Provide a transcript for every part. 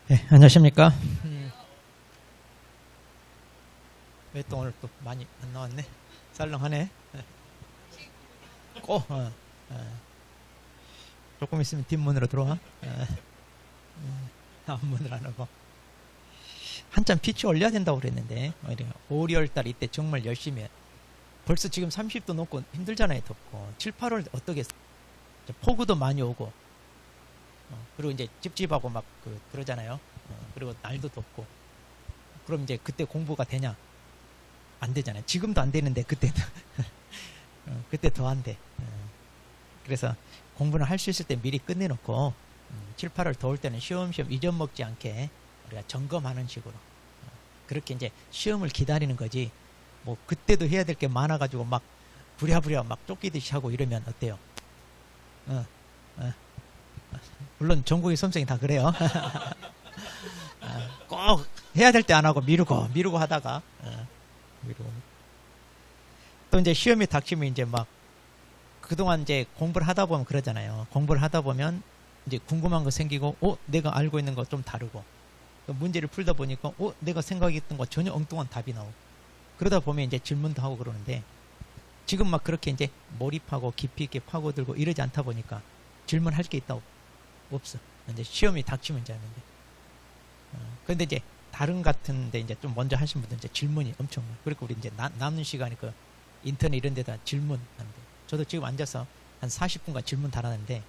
네, 안녕하십니까? 왜 또 오늘 또 많이 안 나왔네? 썰렁하네. 조금 있으면 뒷문으로 들어와. 앞문을 안 하고. 한참 피치 올려야 된다고 그랬는데, 5, 6월달 이때 정말 열심히 해. 벌써 지금 30도 넘고 힘들잖아요, 덥고. 7, 8월 어떻게, 폭우도 많이 오고, 그리고 이제 찝찝하고 막 그러잖아요. 그리고 날도 덥고. 그럼 이제 그때 공부가 되냐? 안 되잖아요. 지금도 안 되는데 그때도 그때 더 안 돼. 그래서 공부는 할 수 있을 때 미리 끝내놓고 7, 8월 더울 때는 쉬엄쉬엄 잊어먹지 않게 우리가 점검하는 식으로 그렇게 이제 시험을 기다리는 거지. 뭐 그때도 해야 될 게 많아가지고 막 부랴부랴 막 쫓기듯이 하고 이러면 어때요? 물론 전국의 수험생이 다 그래요. 꼭 해야 될 때 안 하고 미루고 하다가 또 이제 시험이 닥치면 이제 막 그동안 이제 공부를 하다 보면 그러잖아요. 공부를 하다 보면 이제 궁금한 거 생기고, 내가 알고 있는 거 좀 다르고, 문제를 풀다 보니까, 내가 생각했던 거 전혀 엉뚱한 답이 나오고, 그러다 보면 이제 질문도 하고 그러는데, 지금 막 그렇게 이제 몰입하고 깊이 있게 파고들고 이러지 않다 보니까 질문할 게 있다 없어. 이제 시험이 닥치면 이제 하는데. 근데 이제 다른 같은데 이제 좀 먼저 하신 분들 이제 질문이 엄청 많아요. 그리고 우리 이제 남는 시간에 그 인터넷 이런 데다 질문하는데 저도 지금 앉아서 한 40분간 질문 달았는데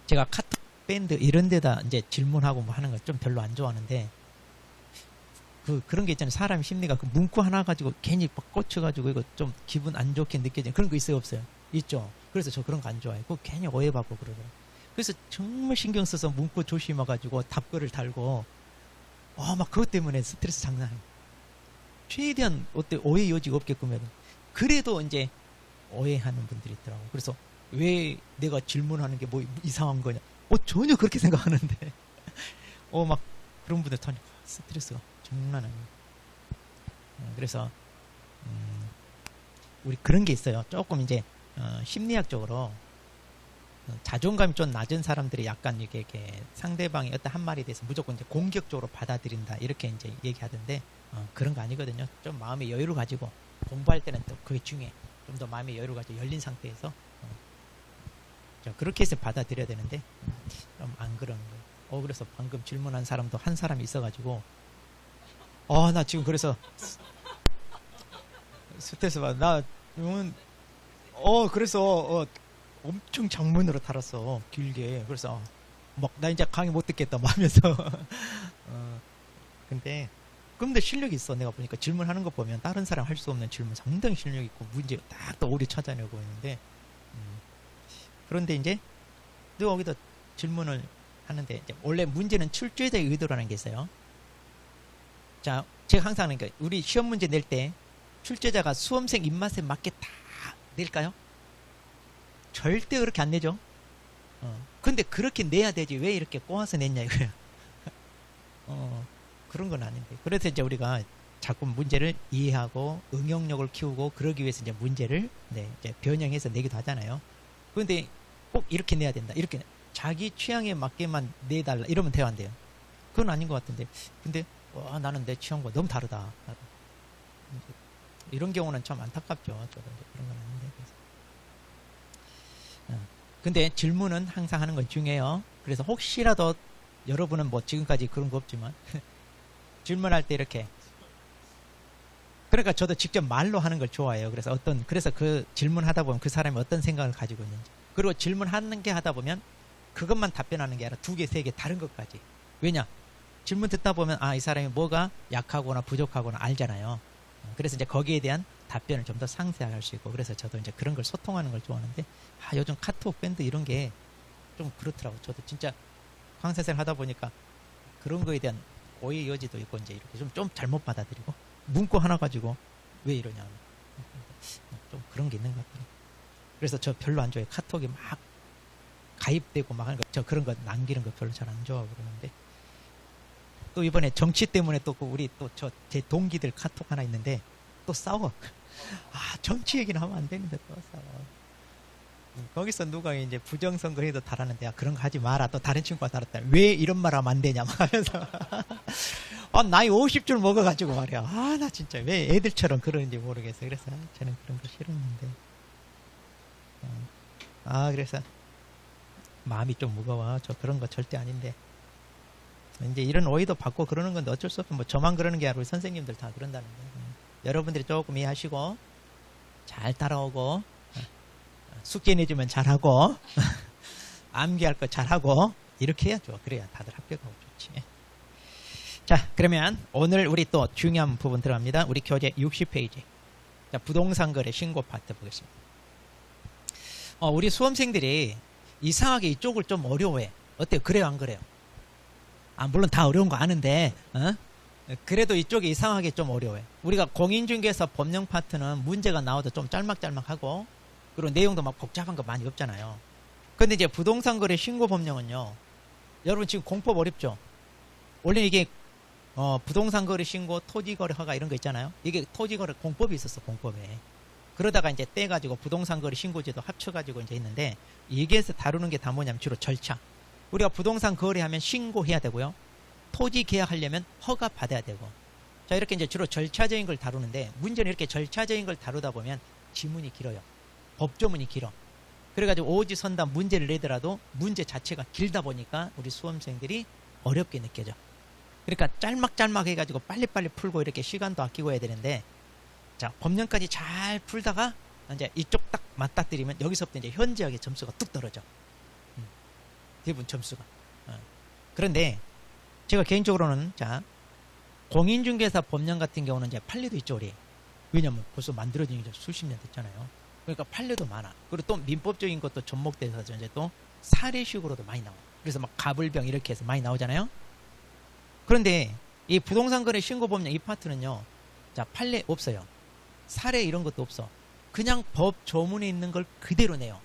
제가 카톡 밴드 이런 데다 이제 질문하고 뭐 하는 거 좀 별로 안 좋아하는데 그런 게 있잖아요. 사람 심리가 그 문구 하나 가지고 괜히 막 꽂혀가지고 이거 좀 기분 안 좋게 느껴지는 그런 거 있어요, 없어요? 있죠. 그래서 저 그런 거 안 좋아해요. 그거 괜히 오해받고 그러더라고요. 그래서 정말 신경 써서 문구 조심해가지고 답글을 달고 막 그것 때문에 스트레스 장난 아니에요. 최대한 오해 여지가 없게끔 해야 돼. 그래도 이제 오해하는 분들이 있더라고. 그래서 왜 내가 질문하는 게 뭐 이상한 거냐? 전혀 그렇게 생각하는데 막 그런 분들 타니까 스트레스가 장난 아니에요. 그래서 우리 그런 게 있어요. 조금 이제 심리학적으로 자존감이 좀 낮은 사람들이 약간 이렇게 상대방의 어떤 한 말에 대해서 무조건 이제 공격적으로 받아들인다 이렇게 이제 얘기하던데 그런 거 아니거든요. 좀 마음의 여유를 가지고 공부할 때는 또 그게 중요해. 좀 더 마음의 여유를 가지고 열린 상태에서 그렇게 해서 받아들여야 되는데 좀 안 그런 거예요. 그래서 방금 질문한 사람도 한 사람이 있어가지고 나 지금 그래서 스트레스 받아. 나 그래서 엄청 장문으로 달았어. 길게. 그래서 막 나 이제 강의 못 듣겠다 뭐 하면서 근데 실력이 있어. 내가 보니까 질문하는 거 보면 다른 사람 할 수 없는 질문 상당히 실력 있고 문제 딱 오류 찾아내고 있는데 그런데 이제 또 거기다 질문을 하는데 이제 원래 문제는 출제자의 의도라는 게 있어요. 자, 제가 항상 하는 게 우리 시험 문제 낼 때 출제자가 수험생 입맛에 맞게 다 낼까요? 절대 그렇게 안 내죠. 근데 그렇게 내야 되지 왜 이렇게 꼬아서 냈냐 이거야. 그런 건 아닌데. 그래서 이제 우리가 자꾸 문제를 이해하고 응용력을 키우고 그러기 위해서 이제 문제를 이제 변형해서 내기도 하잖아요. 그런데 꼭 이렇게 내야 된다. 이렇게 자기 취향에 맞게만 내달라 이러면 돼요, 안 돼요? 그건 아닌 것 같은데. 근데 나는 내 취향과 너무 다르다. 이런 경우는 참 안타깝죠. 저도 이제 그런 건 아닌데. 근데 질문은 항상 하는 건 중요해요. 그래서 혹시라도 여러분은 뭐 지금까지 그런 거 없지만 질문할 때 이렇게 그러니까 저도 직접 말로 하는 걸 좋아해요. 그래서 그 질문하다 보면 그 사람이 어떤 생각을 가지고 있는지 그리고 질문하는 게 하다 보면 그것만 답변하는 게 아니라 2개, 3개 다른 것까지. 왜냐? 질문 듣다 보면 이 사람이 뭐가 약하거나 부족하거나 알잖아요. 그래서 이제 거기에 대한 답변을 좀 더 상세하게 할 수 있고 그래서 저도 이제 그런 걸 소통하는 걸 좋아하는데 요즘 카톡 밴드 이런 게 좀 그렇더라고. 저도 진짜 강사생활 하다 보니까 그런 거에 대한 오해 여지도 있고 이제 이렇게 좀 잘못 받아들이고 문구 하나 가지고 왜 이러냐 좀 그런 게 있는 것 같아요. 그래서 저 별로 안 좋아해요. 카톡이 막 가입되고 막 하는 거 저 그런 거 남기는 거 별로 잘 안 좋아하고 그러는데 또 이번에 정치 때문에 또 우리 또 제 동기들 카톡 하나 있는데 또 싸워. 정치 얘기는 하면 안 되는데 또 싸워. 거기서 누가 이제 부정선거해도 달았는데, 야, 그런 거 하지 마라. 또 다른 친구가 달았다. 왜 이런 말 하면 안 되냐, 막 하면서. 나이 50줄 먹어가지고 말이야. 나 진짜 왜 애들처럼 그러는지 모르겠어. 그래서 저는 그런 거 싫었는데. 그래서 마음이 좀 무거워. 저 그런 거 절대 아닌데. 이제 이런 오해도 받고 그러는 건데 어쩔 수 없어. 뭐 저만 그러는 게 아니라 우리 선생님들 다 그런다는데. 여러분들이 조금 이해하시고, 잘 따라오고, 숙제 내주면 잘하고, 암기할 거 잘하고, 이렇게 해야죠. 그래야 다들 합격하고 좋지. 자, 그러면 오늘 우리 또 중요한 부분 들어갑니다. 우리 교재 60페이지. 자, 부동산 거래 신고 파트 보겠습니다. 우리 수험생들이 이상하게 이쪽을 좀 어려워해. 어때요? 그래요, 안 그래요? 물론 다 어려운 거 아는데, 그래도 이쪽이 이상하게 좀 어려워요. 우리가 공인중개사 법령 파트는 문제가 나와도 좀 짤막짤막하고, 그리고 내용도 막 복잡한 거 많이 없잖아요. 근데 이제 부동산 거래 신고 법령은요, 여러분 지금 공법 어렵죠? 원래 이게 부동산 거래 신고, 토지 거래 허가 이런 거 있잖아요. 이게 토지 거래 공법이 있었어, 공법에. 그러다가 이제 떼가지고 부동산 거래 신고제도 합쳐가지고 이제 있는데, 여기에서 다루는 게 다 뭐냐면 주로 절차. 우리가 부동산 거래하면 신고해야 되고요. 토지 계약하려면 허가 받아야 되고. 자, 이렇게 이제 주로 절차적인 걸 다루는데, 문제는 이렇게 절차적인 걸 다루다 보면 지문이 길어요. 법조문이 길어. 그래가지고 오지선다 문제를 내더라도 문제 자체가 길다 보니까 우리 수험생들이 어렵게 느껴져. 그러니까 짤막짤막 해가지고 빨리빨리 풀고 이렇게 시간도 아끼고 해야 되는데, 자, 법령까지 잘 풀다가 이제 이쪽 딱 맞닥뜨리면 여기서부터 이제 현저하게 점수가 뚝 떨어져. 대부분 점수가. 그런데 제가 개인적으로는, 자, 공인중개사 법령 같은 경우는 이제 판례도 있죠, 우리. 왜냐면 벌써 만들어진 지 수십 년 됐잖아요. 그러니까 판례도 많아. 그리고 또 민법적인 것도 접목돼서 이제 또 사례식으로도 많이 나와. 그래서 막 가불병 이렇게 해서 많이 나오잖아요. 그런데 이 부동산 거래 신고 법령 이 파트는요, 자, 판례 없어요. 사례 이런 것도 없어. 그냥 법 조문에 있는 걸 그대로 내요.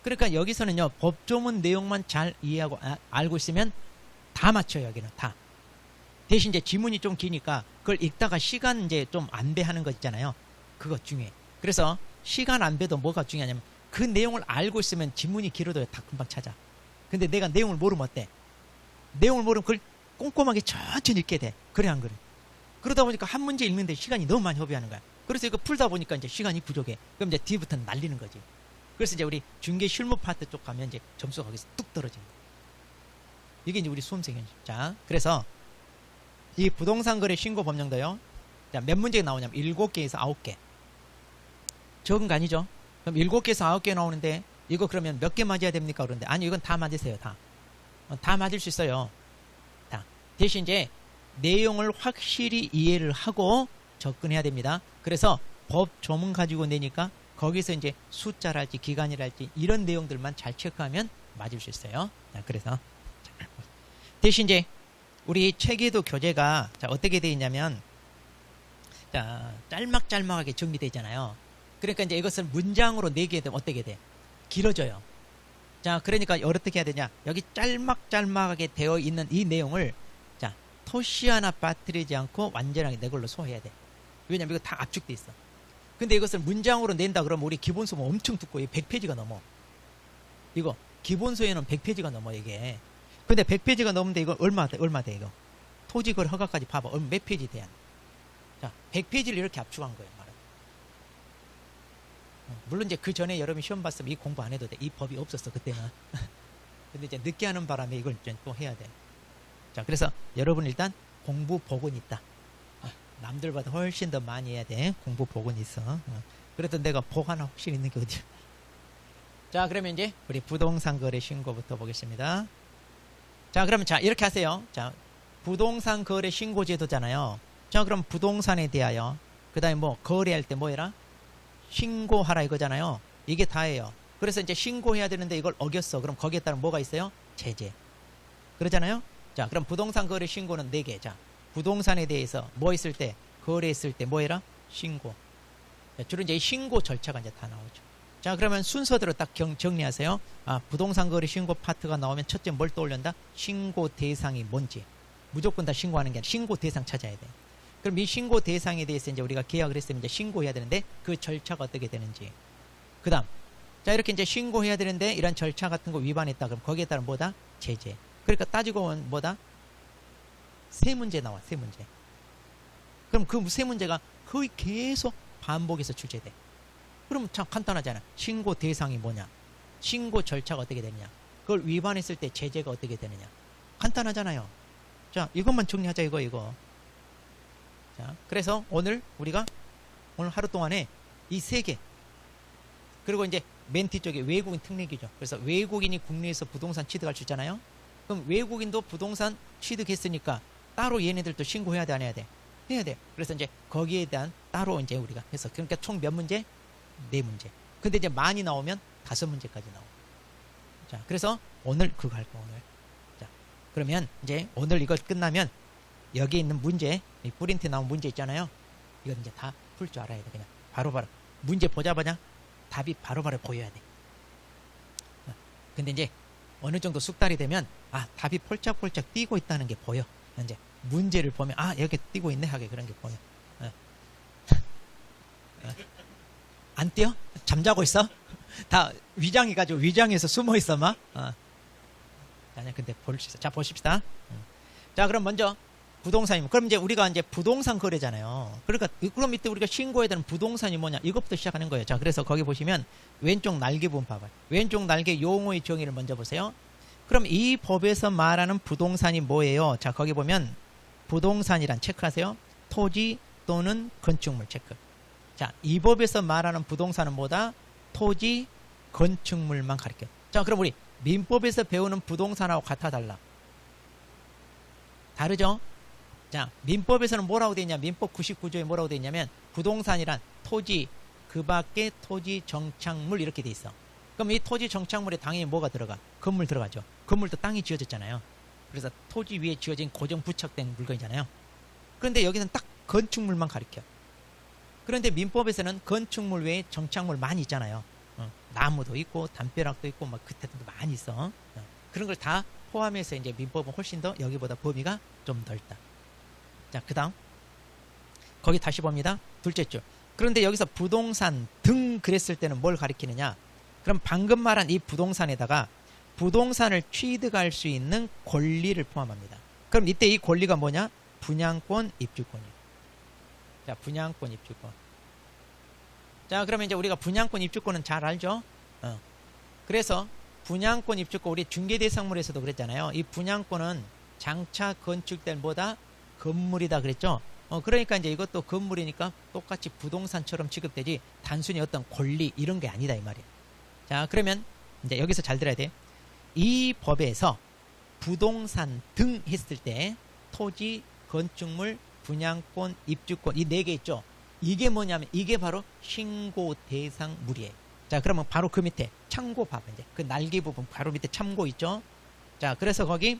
그러니까 여기서는요, 법조문 내용만 잘 이해하고 알고 있으면 다 맞춰요. 여기는 다. 대신 이제 지문이 좀 기니까 그걸 읽다가 시간 이제 좀 안배하는 거 있잖아요. 그거 중요해. 그래서 시간 안배도 뭐가 중요하냐면, 그 내용을 알고 있으면 지문이 길어도 다 금방 찾아. 근데 내가 내용을 모르면 어때? 내용을 모르면 그걸 꼼꼼하게 천천히 읽게 돼. 그래 안 그래? 그러다 보니까 한 문제 읽는데 시간이 너무 많이 허비하는 거야. 그래서 이거 풀다 보니까 이제 시간이 부족해. 그럼 이제 뒤부터는 날리는 거지. 그래서 이제 우리 중개 실무 파트 쪽 가면 이제 점수가 거기서 뚝 떨어집니다. 이게 이제 우리 수험생 현실. 자, 그래서 이 부동산 거래 신고 법령도요. 자, 몇 문제가 나오냐면 7개에서 9개. 적은 거 아니죠? 그럼 7개에서 9개 나오는데, 이거 그러면 몇 개 맞아야 됩니까? 그런데 아니, 이건 다 맞으세요. 다 맞을 수 있어요. 다. 대신 이제 내용을 확실히 이해를 하고 접근해야 됩니다. 그래서 법 조문 가지고 내니까 거기서 이제 숫자랄지 기간이랄지 이런 내용들만 잘 체크하면 맞을 수 있어요. 자, 그래서 대신 이제 우리 체계도 교재가, 자, 어떻게 되어 있냐면, 자, 짤막짤막하게 정리되어 있잖아요. 그러니까 이제 이것을 문장으로 내게 되면 어떻게 돼? 길어져요. 자, 그러니까 어떻게 해야 되냐? 여기 짤막짤막하게 되어 있는 이 내용을, 자, 토시 하나 빠뜨리지 않고 완전하게 내 걸로 소화해야 돼. 왜냐면 이거 다 압축돼 있어. 근데 이것을 문장으로 낸다 그러면 우리 기본소는 엄청 두꺼워. 100페이지가 넘어. 이거 기본소에는 100페이지가 넘어, 이게. 근데 100페이지가 넘는데 이거 얼마 돼, 이거? 토지거래 허가까지 봐봐. 몇 페이지 돼야. 자, 100페이지를 이렇게 압축한 거예요, 말은. 물론 이제 그 전에 여러분이 시험 봤으면 이 공부 안 해도 돼. 이 법이 없었어, 그때는. 근데 이제 늦게 하는 바람에 이걸 이제 또 해야 돼. 자, 그래서 여러분 일단 공부 복은 있다. 남들보다 훨씬 더 많이 해야 돼. 공부 복은 있어. 그래도 내가 복 하나 혹시 있는 게 어디야. 자, 그러면 이제 우리 부동산 거래 신고부터 보겠습니다. 자, 그러면 자, 이렇게 하세요. 자, 부동산 거래 신고 제도잖아요. 자, 그럼 부동산에 대하여, 그 다음에 뭐 거래할 때 뭐 해라? 신고하라 이거잖아요. 이게 다예요. 그래서 이제 신고해야 되는데 이걸 어겼어. 그럼 거기에 따른 뭐가 있어요? 제재. 그러잖아요. 자, 그럼 부동산 거래 신고는 4개. 자, 부동산에 대해서 뭐 있을 때, 거래했을 때 뭐 해라? 신고. 자, 주로 이제 신고 절차가 이제 다 나오죠. 자, 그러면 순서대로 딱 정리하세요. 부동산 거래 신고 파트가 나오면 첫째 뭘 떠올린다? 신고 대상이 뭔지. 무조건 다 신고하는 게 아니라 신고 대상 찾아야 돼. 그럼 이 신고 대상에 대해서 이제 우리가 계약을 했으면 이제 신고해야 되는데 그 절차가 어떻게 되는지. 그 다음, 자, 이렇게 이제 신고해야 되는데 이런 절차 같은 거 위반했다. 그럼 거기에 따른 뭐다? 제재. 그러니까 따지고 보면 뭐다? 세 문제 나와, 세 문제. 그럼 그 세 문제가 거의 계속 반복해서 출제돼. 그럼 참 간단하잖아. 신고 대상이 뭐냐? 신고 절차가 어떻게 되느냐? 그걸 위반했을 때 제재가 어떻게 되느냐? 간단하잖아요. 자, 이것만 정리하자, 이거. 자, 그래서 오늘 우리가 오늘 하루 동안에 이 세 개. 그리고 이제 맨 뒤쪽에 외국인 특례기죠. 그래서 외국인이 국내에서 부동산 취득할 수 있잖아요. 그럼 외국인도 부동산 취득했으니까 따로 얘네들도 신고해야 돼, 안 해야 돼? 해야 돼. 그래서 이제 거기에 대한 따로 이제 우리가 해서 그러니까 총 몇 문제? 네 문제. 근데 이제 많이 나오면 5문제까지 나오고. 자, 그래서 오늘 그거 할 거 오늘. 자, 그러면 이제 오늘 이거 끝나면 여기 있는 문제, 이 프린트 나온 문제 있잖아요. 이건 이제 다 풀 줄 알아야 돼. 그냥 바로바로 문제 보자마자 답이 바로바로 보여야 돼. 근데 이제 어느 정도 숙달이 되면 아, 답이 폴짝폴짝 뛰고 있다는 게 보여. 이제 문제를 보면 아, 여기 뛰고 있네 하게 그런 게 보여. 안 뛰어? 잠자고 있어? 다 위장해가지고 위장에서 숨어 있어 막. 아니야, 근데 볼 수 있어. 자, 보십시다. 자, 그럼 먼저 부동산이면 그럼 이제 우리가 이제 부동산 거래잖아요. 그러니까 그럼 이때 우리가 신고해야 되는 부동산이 뭐냐? 이것부터 시작하는 거예요. 자, 그래서 거기 보시면 왼쪽 날개 부분 봐봐요. 왼쪽 날개 용어의 정의를 먼저 보세요. 그럼 이 법에서 말하는 부동산이 뭐예요? 자, 거기 보면 부동산이란 체크하세요. 토지 또는 건축물 체크. 자, 이 법에서 말하는 부동산은 뭐다? 토지, 건축물만 가리켜. 자, 그럼 우리 민법에서 배우는 부동산하고 같아 달라? 다르죠? 자, 민법에서는 뭐라고 되어 있냐? 민법 99조에 뭐라고 되어 있냐면 부동산이란 토지, 그 밖에 토지 정착물 이렇게 돼 있어. 그럼 이 토지 정착물에 당연히 뭐가 들어가? 건물 들어가죠. 건물도 땅이 지어졌잖아요. 그래서 토지 위에 지어진 고정 부착된 물건이잖아요. 그런데 여기서는 딱 건축물만 가리켜. 그런데 민법에서는 건축물 외에 정착물 많이 있잖아요. 나무도 있고 담벼락도 있고 막 그때도 많이 있어. 그런 걸 다 포함해서 이제 민법은 훨씬 더 여기보다 범위가 좀 넓다. 자, 그 다음 거기 다시 봅니다. 둘째 줄. 그런데 여기서 부동산 등 그랬을 때는 뭘 가리키느냐? 그럼 방금 말한 이 부동산에다가 부동산을 취득할 수 있는 권리를 포함합니다. 그럼 이때 이 권리가 뭐냐? 분양권, 입주권이에요. 자, 분양권, 입주권. 자, 그러면 이제 우리가 분양권, 입주권은 잘 알죠? 그래서 분양권, 입주권 우리 중개대상물에서도 그랬잖아요. 이 분양권은 장차 건축된 뭐다? 건물이다 그랬죠? 그러니까 이제 이것도 건물이니까 똑같이 부동산처럼 취급되지 단순히 어떤 권리 이런 게 아니다 이 말이에요. 자, 그러면 이제 여기서 잘 들어야 돼. 이 법에서 부동산 등 했을 때 토지, 건축물, 분양권, 입주권 이 4개 있죠. 이게 뭐냐면 이게 바로 신고 대상물이에요. 자, 그러면 바로 그 밑에 참고 봐봐. 이제 그 날개 부분 바로 밑에 참고 있죠. 자, 그래서 거기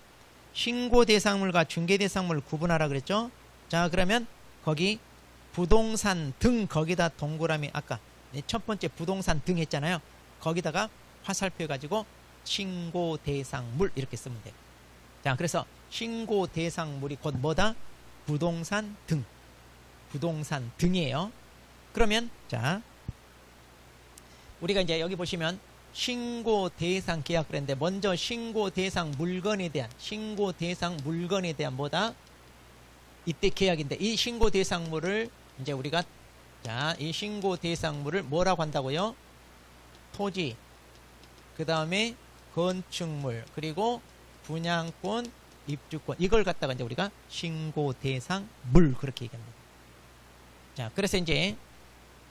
신고 대상물과 중개 대상물을 구분하라 그랬죠. 자, 그러면 거기 부동산 등 거기다 동그라미 아까 첫 번째 부동산 등 했잖아요. 거기다가 화살표 해가지고 신고 대상물 이렇게 쓰면 돼요. 자, 그래서 신고 대상물이 곧 뭐다? 부동산 등. 부동산 등이에요. 그러면 자, 우리가 이제 여기 보시면 신고 대상 계약 그랬는데 먼저 신고 대상 물건에 대한 뭐다? 이때 계약인데 이 신고 대상물을 이제 우리가 자, 이 신고 대상물을 뭐라고 한다고요? 토지, 그 다음에 건축물, 그리고 분양권, 입주권 이걸 갖다가 이제 우리가 신고 대상물 그렇게 얘기합니다. 자, 그래서 이제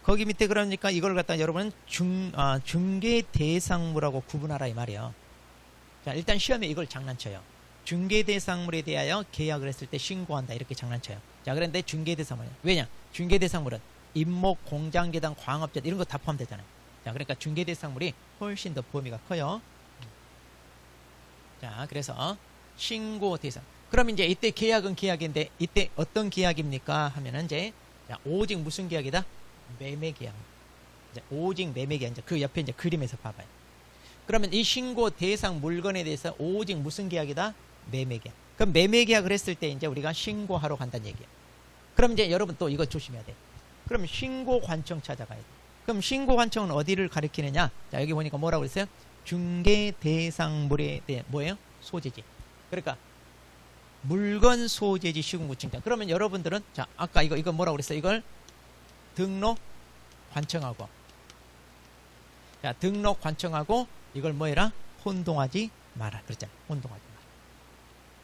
거기 밑에 그러니까 이걸 갖다가 여러분은 중개 대상물하고 구분하라 이 말이에요. 자, 일단 시험에 이걸 장난쳐요. 중개 대상물에 대하여 계약을 했을 때 신고한다 이렇게 장난쳐요. 자, 그런데 중개 대상물이야. 왜냐? 중개 대상물은 임목, 공장, 계단, 광업재 이런 거 다 포함되잖아요. 자, 그러니까 중개 대상물이 훨씬 더 범위가 커요. 자, 그래서 신고 대상. 그럼 이제 이때 계약은 계약인데 이때 어떤 계약입니까? 하면은 이제 자, 오직 무슨 계약이다? 매매 계약. 이제 오직 매매 계약. 이제 그 옆에 이제 그림에서 봐봐요. 그러면 이 신고 대상 물건에 대해서 오직 무슨 계약이다? 매매 계약. 그럼 매매 계약을 했을 때 이제 우리가 신고하러 간다는 얘기예요. 그럼 이제 여러분 또 이거 조심해야 돼. 그럼 신고 관청 찾아가야 돼. 그럼 신고관청은 어디를 가리키느냐? 자, 여기 보니까 뭐라고 그랬어요? 중개대상물에 대해 뭐예요? 소재지. 그러니까 물건 소재지 시군구청장. 그러면 여러분들은 자, 아까 이거 뭐라고 그랬어요? 이걸 등록 관청하고, 자, 등록 관청하고 이걸 뭐해라? 혼동하지 마라. 그랬잖아요. 혼동하지 마라.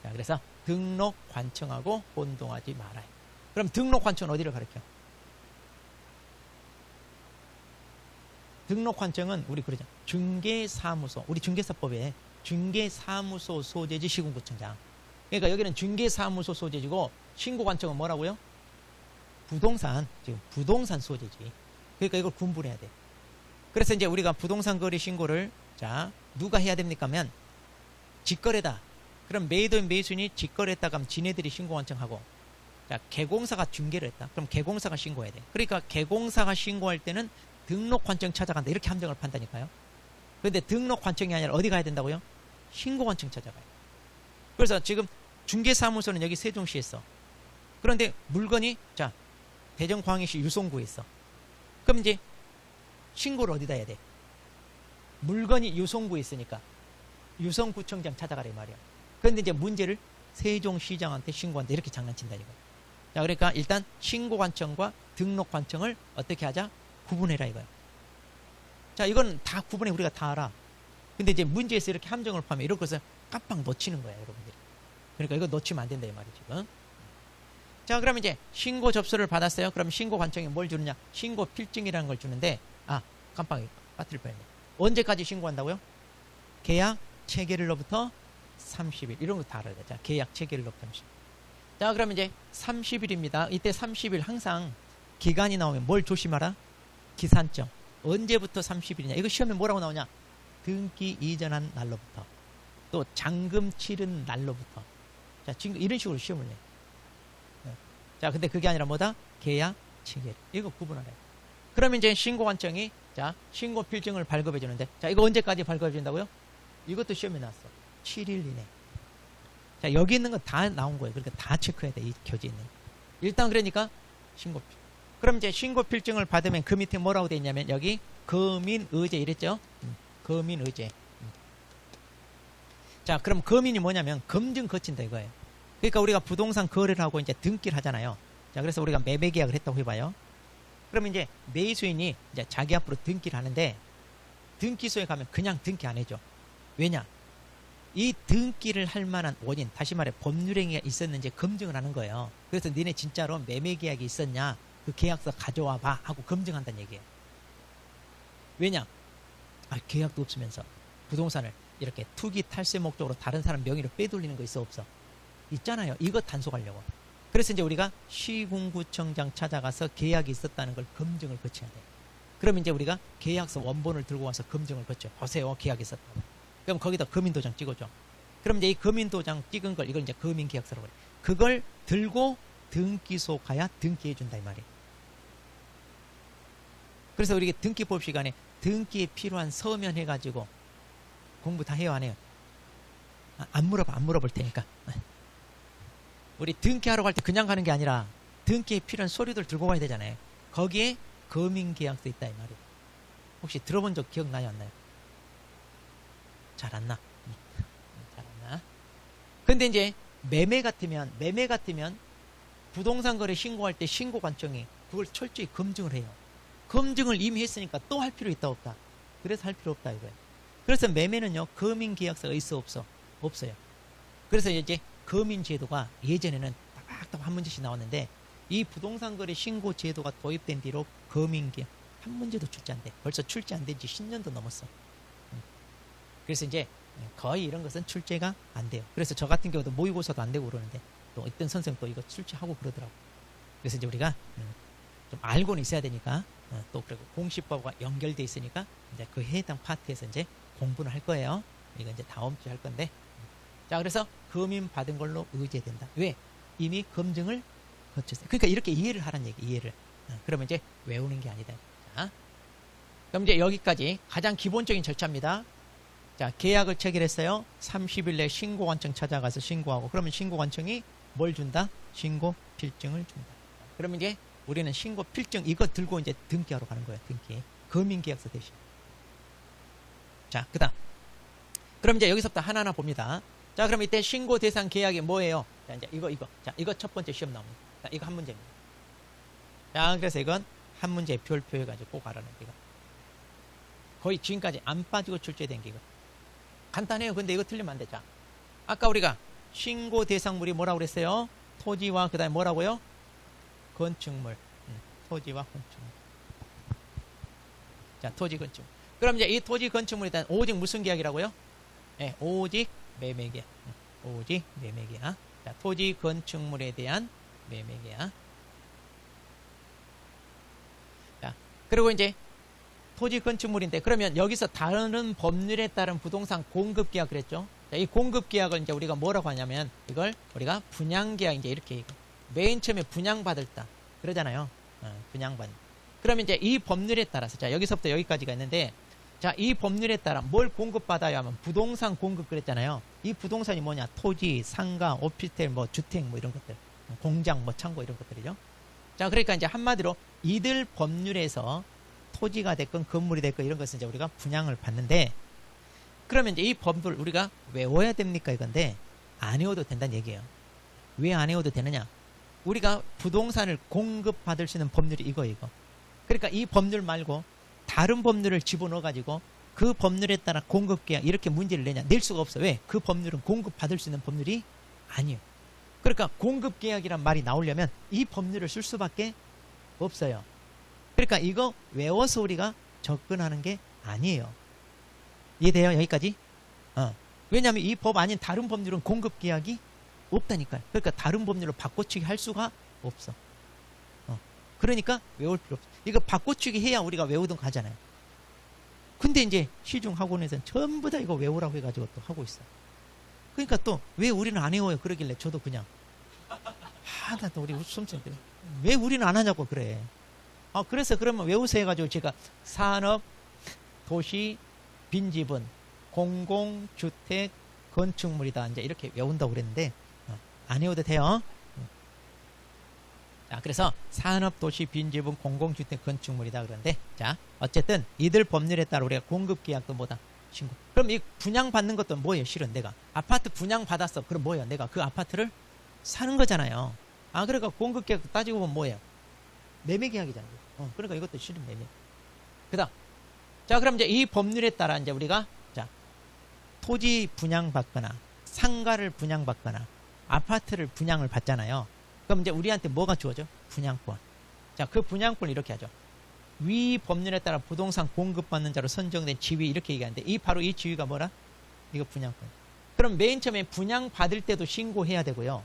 자, 그래서 등록 관청하고 혼동하지 마라. 그럼 등록 관청은 어디를 가리켜? 등록 관청은 우리 그러죠. 중개사무소. 우리 중개사법에 중개사무소 소재지 시군구청장. 그러니까 여기는 중개사무소 소재지고 신고관청은 뭐라고요? 부동산, 지금 부동산 소재지. 그러니까 이걸 구분해야 돼. 그래서 이제 우리가 부동산 거래 신고를 자, 누가 해야 됩니까? 하면 직거래다. 그럼 매도인 매수인이 직거래했다 그럼 지네들이 신고관청하고, 자, 개공사가 중개를 했다. 그럼 개공사가 신고해야 돼. 그러니까 개공사가 신고할 때는 등록관청 찾아간다. 이렇게 함정을 판다니까요. 그런데 등록관청이 아니라 어디 가야 된다고요? 신고관청 찾아가요. 그래서 지금 중개사무소는 여기 세종시에 있어. 그런데 물건이 자, 대전광역시 유성구에 있어. 그럼 이제 신고를 어디다 해야 돼? 물건이 유성구에 있으니까 유성구청장 찾아가래 말이야. 그런데 이제 문제를 세종시장한테 신고한다. 이렇게 장난친다 이거. 자, 그러니까 일단 신고관청과 등록관청을 어떻게 하자? 구분해라 이거야. 자, 이건 다 구분해. 우리가 다 알아. 근데 이제 문제에서 이렇게 함정을 파면 이런 것을 깜빡 놓치는 거야 여러분들이. 그러니까 이거 놓치면 안 된다 이 말이지. 지금. 자, 그럼 이제 신고 접수를 받았어요. 그럼 신고관청이 뭘 주느냐? 신고 필증이라는 걸 주는데, 아, 깜빡이 빠뜨릴 뻔했네. 언제까지 신고한다고요? 계약 체결일로부터 30일. 이런 거 다 알아야 돼. 자, 계약 체결일로부터 30일. 자, 그럼 이제 30일입니다. 이때 30일 항상 기간이 나오면 뭘 조심하라? 기산점. 언제부터 30일이냐? 이거 시험에 뭐라고 나오냐? 등기 이전한 날로부터. 또 잔금 치른 날로부터. 자, 지금 이런 식으로 시험을 내. 자, 근데 그게 아니라 뭐다? 계약 체결. 이거 구분하래. 그러면 이제 신고관청이 자, 신고 필증을 발급해 주는데, 자, 이거 언제까지 발급해 준다고요? 이것도 시험에 나왔어. 7일 이내. 자, 여기 있는 건 다 나온 거예요. 그러니까 다 체크해야 돼. 이 교재에 있는. 일단 그러니까 신고필. 그럼 이제 신고필증을 받으면 그 밑에 뭐라고 돼 있냐면 여기 거민의제 이랬죠? 거민의제. 자, 그럼 거민이 뭐냐면 검증 거친다 이거예요. 그러니까 우리가 부동산 거래를 하고 이제 등기를 하잖아요. 자, 그래서 우리가 매매 계약을 했다고 해봐요. 그러면 이제 매수인이 이제 자기 앞으로 등기를 하는데 등기소에 가면 그냥 등기 안 해줘. 왜냐? 이 등기를 할 만한 원인, 다시 말해 법률행위가 있었는지 검증을 하는 거예요. 그래서 니네 진짜로 매매 계약이 있었냐? 그 계약서 가져와 봐 하고 검증한다는 얘기예요. 왜냐? 아, 계약도 없으면서 부동산을 이렇게 투기 탈세 목적으로 다른 사람 명의로 빼돌리는 거 있어 없어? 있잖아요. 이거 단속하려고. 그래서 이제 우리가 시군구청장 찾아가서 계약이 있었다는 걸 검증을 거쳐야 돼. 그러면 이제 우리가 계약서 원본을 들고 와서 검증을 거쳐. 보세요, 계약이 있었다고. 그럼 거기다 거민도장 찍어줘. 그럼 이제 이 거민도장 찍은 걸 이걸 이제 거민계약서라고 그래. 그걸 들고 등기소 가야 등기해준다 이 말이에요. 그래서 우리 등기법 시간에 등기에 필요한 서면 해가지고 공부 다 해요 안 해요? 안 물어볼 테니까. 우리 등기하러 갈 때 그냥 가는 게 아니라 등기에 필요한 서류들 들고 가야 되잖아요. 거기에 거민계약서 있다 이 말이에요. 혹시 들어본 적 기억나요 안 나요? 잘 안 나. 잘 안 나. 근데 이제 매매 같으면 부동산 거래 신고할 때 신고관청이 그걸 철저히 검증을 해요. 검증을 이미 했으니까 또 할 필요 있다 없다? 그래서 할 필요 없다 이거예요. 그래서 매매는요 거민계약서가 있어 없어? 없어요. 그래서 이제 거민제도가 예전에는 딱딱 한 문제씩 나왔는데 이 부동산 거래 신고 제도가 도입된 뒤로 거민계약 한 문제도 출제 안 돼. 벌써 출제 안 된 지 10년도 넘었어. 그래서 이제 거의 이런 것은 출제가 안 돼요. 그래서 저 같은 경우도 모의고사도 안 되고 그러는데 또 어떤 선생님 또 이거 출제하고 그러더라고. 그래서 이제 우리가 좀 알고는 있어야 되니까 또 그리고 공시법과 연결돼 있으니까 이제 그 해당 파트에서 이제 공부를 할 거예요. 이거 이제 다음 주에 할 건데. 자, 그래서 검인 받은 걸로 의제된다. 왜? 이미 검증을 거쳤어요. 그러니까 이렇게 이해를 하라는 얘기, 이해를. 그러면 이제 외우는 게 아니다. 자, 그럼 이제 여기까지 가장 기본적인 절차입니다. 자, 계약을 체결했어요. 30일 내 신고관청 찾아가서 신고하고, 그러면 신고관청이 뭘 준다? 신고 필증을 준다. 그러면 이제 우리는 신고 필증 이거 들고 이제 등기하러 가는 거예요. 등기. 거민계약서 대신. 자, 그 다음. 그럼 이제 여기서부터 하나하나 봅니다. 자, 그럼 이때 신고 대상 계약이 뭐예요? 자, 이제 이거. 자, 이거 첫 번째 시험 나옵니다. 자, 이거 한 문제입니다. 자, 그래서 이건 한 문제 별표해가지고 꼭 알아놔요. 이거. 거의 지금까지 안 빠지고 출제된 게 이거. 간단해요. 근데 이거 틀리면 안 돼. 자, 아까 우리가 신고 대상물이 뭐라고 그랬어요? 토지와 그 다음에 뭐라고요? 건축물. 토지와 건축물. 자, 토지 건축물. 그럼 이제 이 토지 건축물에 대한 오직 무슨 계약이라고요? 네, 오직 매매 계약. 오직 매매 계약. 자, 토지 건축물에 대한 매매 계약. 자, 그리고 이제 토지 건축물인데 그러면 여기서 다른 법률에 따른 부동산 공급 계약 그랬죠? 자, 이 공급 계약을 이제 우리가 뭐라고 하냐면 이걸 우리가 분양 계약 이제 이렇게 얘기해요. 맨 처음에 분양받았다 그러잖아요. 분양받는. 그러면 이제 이 법률에 따라서 자, 여기서부터 여기까지가 있는데 자, 이 법률에 따라 뭘 공급받아야 하면 부동산 공급 그랬잖아요. 이 부동산이 뭐냐? 토지, 상가, 오피스텔, 뭐 주택 뭐 이런 것들. 공장, 뭐 창고 이런 것들이죠. 자, 그러니까 이제 한마디로 이들 법률에서 토지가 됐건 건물이 됐건 이런 것은 이제 우리가 분양을 받는데 그러면 이제 이 법을 우리가 외워야 됩니까? 이건데 안 외워도 된다는 얘기예요. 왜 안 외워도 되느냐? 우리가 부동산을 공급받을 수 있는 법률이 이거. 그러니까 이 법률 말고 다른 법률을 집어넣어 가지고 그 법률에 따라 공급계약 이렇게 문제를 내냐? 낼 수가 없어. 왜? 그 법률은 공급받을 수 있는 법률이 아니에요. 그러니까 공급계약이란 말이 나오려면 이 법률을 쓸 수밖에 없어요. 그러니까 이거 외워서 우리가 접근하는 게 아니에요. 이해돼요? 여기까지? 왜냐하면 이 법 아닌 다른 법률은 공급계약이 없다니까요. 그러니까 다른 법률로 바꿔치기 할 수가 없어. 그러니까 외울 필요 없어. 이거 바꿔치기 해야 우리가 외우던 거 하잖아요. 근데 이제 시중학원에서는 전부 다 이거 외우라고 해가지고 또 하고 있어. 그러니까 또 왜 우리는 안 외워요? 그러길래 저도 그냥 나 또 우리 수험생들 왜 우리는 안 하냐고 그래. 그래서 그러면 외우세요 해가지고 제가 산업, 도시, 빈지분, 공공주택, 건축물이다 이제 이렇게 외운다고 그랬는데 안 외워도 돼요. 자, 그래서 산업, 도시, 빈지분, 공공주택, 건축물이다 그러는데 자, 어쨌든 이들 법률에 따라 우리가 공급계약도 뭐다? 신고. 그럼 이 분양받는 것도 뭐예요? 실은 내가 아파트 분양받았어. 그럼 뭐예요? 내가 그 아파트를 사는 거잖아요. 그러니까 공급계약도 따지고 보면 뭐예요? 매매계약이잖아요. 그러니까 이것도 실은 매매. 그 다음. 자, 그럼 이제 이 법률에 따라 이제 우리가 자, 토지 분양받거나 상가를 분양받거나 아파트를 분양을 받잖아요. 그럼 이제 우리한테 뭐가 주어져? 분양권. 자, 그 분양권을 이렇게 하죠. 위 법률에 따라 부동산 공급받는 자로 선정된 지위 이렇게 얘기하는데 바로 이 지위가 뭐라? 이거 분양권. 그럼 맨 처음에 분양받을 때도 신고해야 되고요.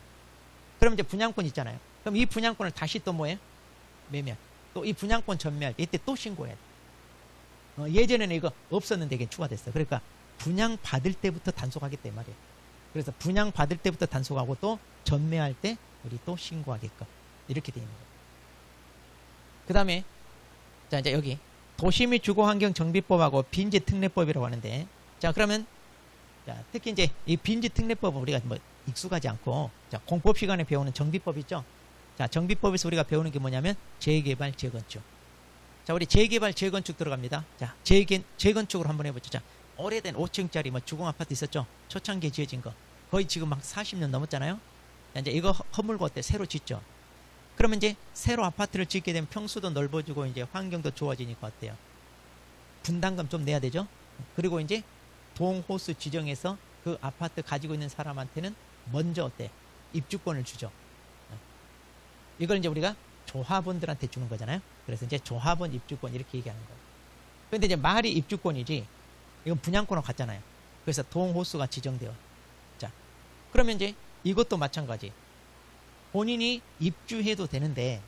그럼 이제 분양권 있잖아요. 그럼 이 분양권을 다시 또 뭐예요? 매매. 또 이 분양권 전매할 때 이때 또 신고해야 돼. 예전에는 이거 없었는데 이게 추가됐어요. 그러니까 분양받을 때부터 단속하기 때문에 말이에요. 그래서 분양받을 때부터 단속하고 또 전매할 때 우리 또 신고하게끔 이렇게 되어 있는 거예요. 그 다음에 자, 이제 여기 도시 및 주거환경정비법하고 빈지특례법이라고 하는데 자, 그러면 자, 특히 이제 이 빈지특례법은 우리가 뭐 익숙하지 않고 자, 공법 시간에 배우는 정비법 있죠? 자, 정비법에서 우리가 배우는 게 뭐냐면 재개발, 재건축. 자, 우리 재개발, 재건축 들어갑니다. 자, 재건축으로 한번 해보죠. 자, 오래된 5층짜리 뭐 주공아파트 있었죠? 초창기에 지어진 거. 거의 지금 막 40년 넘었잖아요? 자, 이제 이거 허물고 어때? 새로 짓죠? 그러면 이제 새로 아파트를 짓게 되면 평수도 넓어지고 이제 환경도 좋아지니까 어때요? 분담금 좀 내야 되죠? 그리고 이제 동호수 지정해서 그 아파트 가지고 있는 사람한테는 먼저 어때? 입주권을 주죠. 이걸 이제 우리가 조합원들한테 주는 거잖아요. 그래서 이제 조합원 입주권 이렇게 얘기하는 거예요. 근데 이제 말이 입주권이지 이건 분양권으로 갔잖아요. 그래서 동호수가 지정되어. 자, 그러면 이제 이것도 마찬가지. 본인이 입주해도 되는데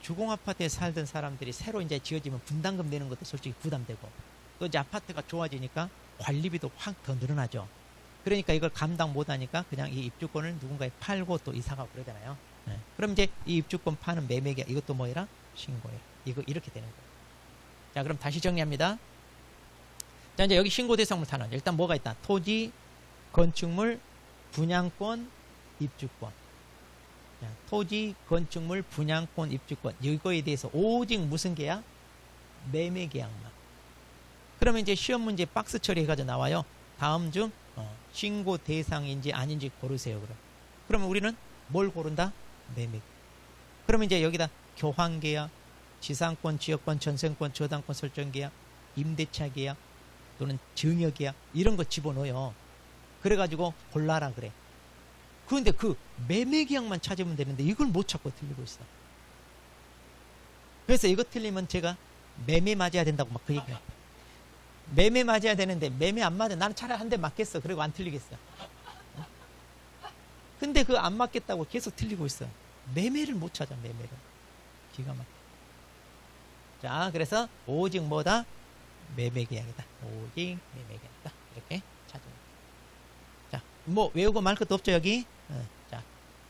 주공아파트에 살던 사람들이 새로 이제 지어지면 분담금 내는 것도 솔직히 부담되고 또 이제 아파트가 좋아지니까 관리비도 확 더 늘어나죠. 그러니까 이걸 감당 못하니까 그냥 이 입주권을 누군가에 팔고 또 이사가고 그러잖아요. 네. 그럼 이제 이 입주권 파는 매매계약 이것도 뭐해라? 신고해라. 이거 이렇게 되는 거예요. 자, 그럼 다시 정리합니다. 자, 이제 여기 신고 대상물 단원 일단 뭐가 있다? 토지, 건축물, 분양권, 입주권. 토지, 건축물, 분양권, 입주권 이거에 대해서 오직 무슨 계약? 매매 계약만. 그러면 이제 시험 문제 박스 처리해가지고 나와요. 다음 중 신고 대상인지 아닌지 고르세요. 그러면 우리는 뭘 고른다? 매매. 그러면 이제 여기다 교환 계약, 지상권, 지역권, 전세권, 저당권 설정 계약, 임대차 계약 또는 증여 계약 이런 거 집어넣어요. 그래가지고 골라라 그래. 그런데 그 매매 계약만 찾으면 되는데 이걸 못 찾고 틀리고 있어. 그래서 이거 틀리면 제가 매매 맞아야 된다고 막 그 얘기해요. 매매 맞아야 되는데 매매 안 맞아. 나는 차라리 한 대 맞겠어. 그리고 안 틀리겠어. 근데 그 안 맞겠다고 계속 틀리고 있어. 매매를 못 찾아. 매매를. 기가 막혀. 자, 그래서 오직 뭐다? 매매 계약이다. 오직 매매 계약이다. 이렇게 찾아요. 자, 뭐 외우고 말 것도 없죠 여기. 자,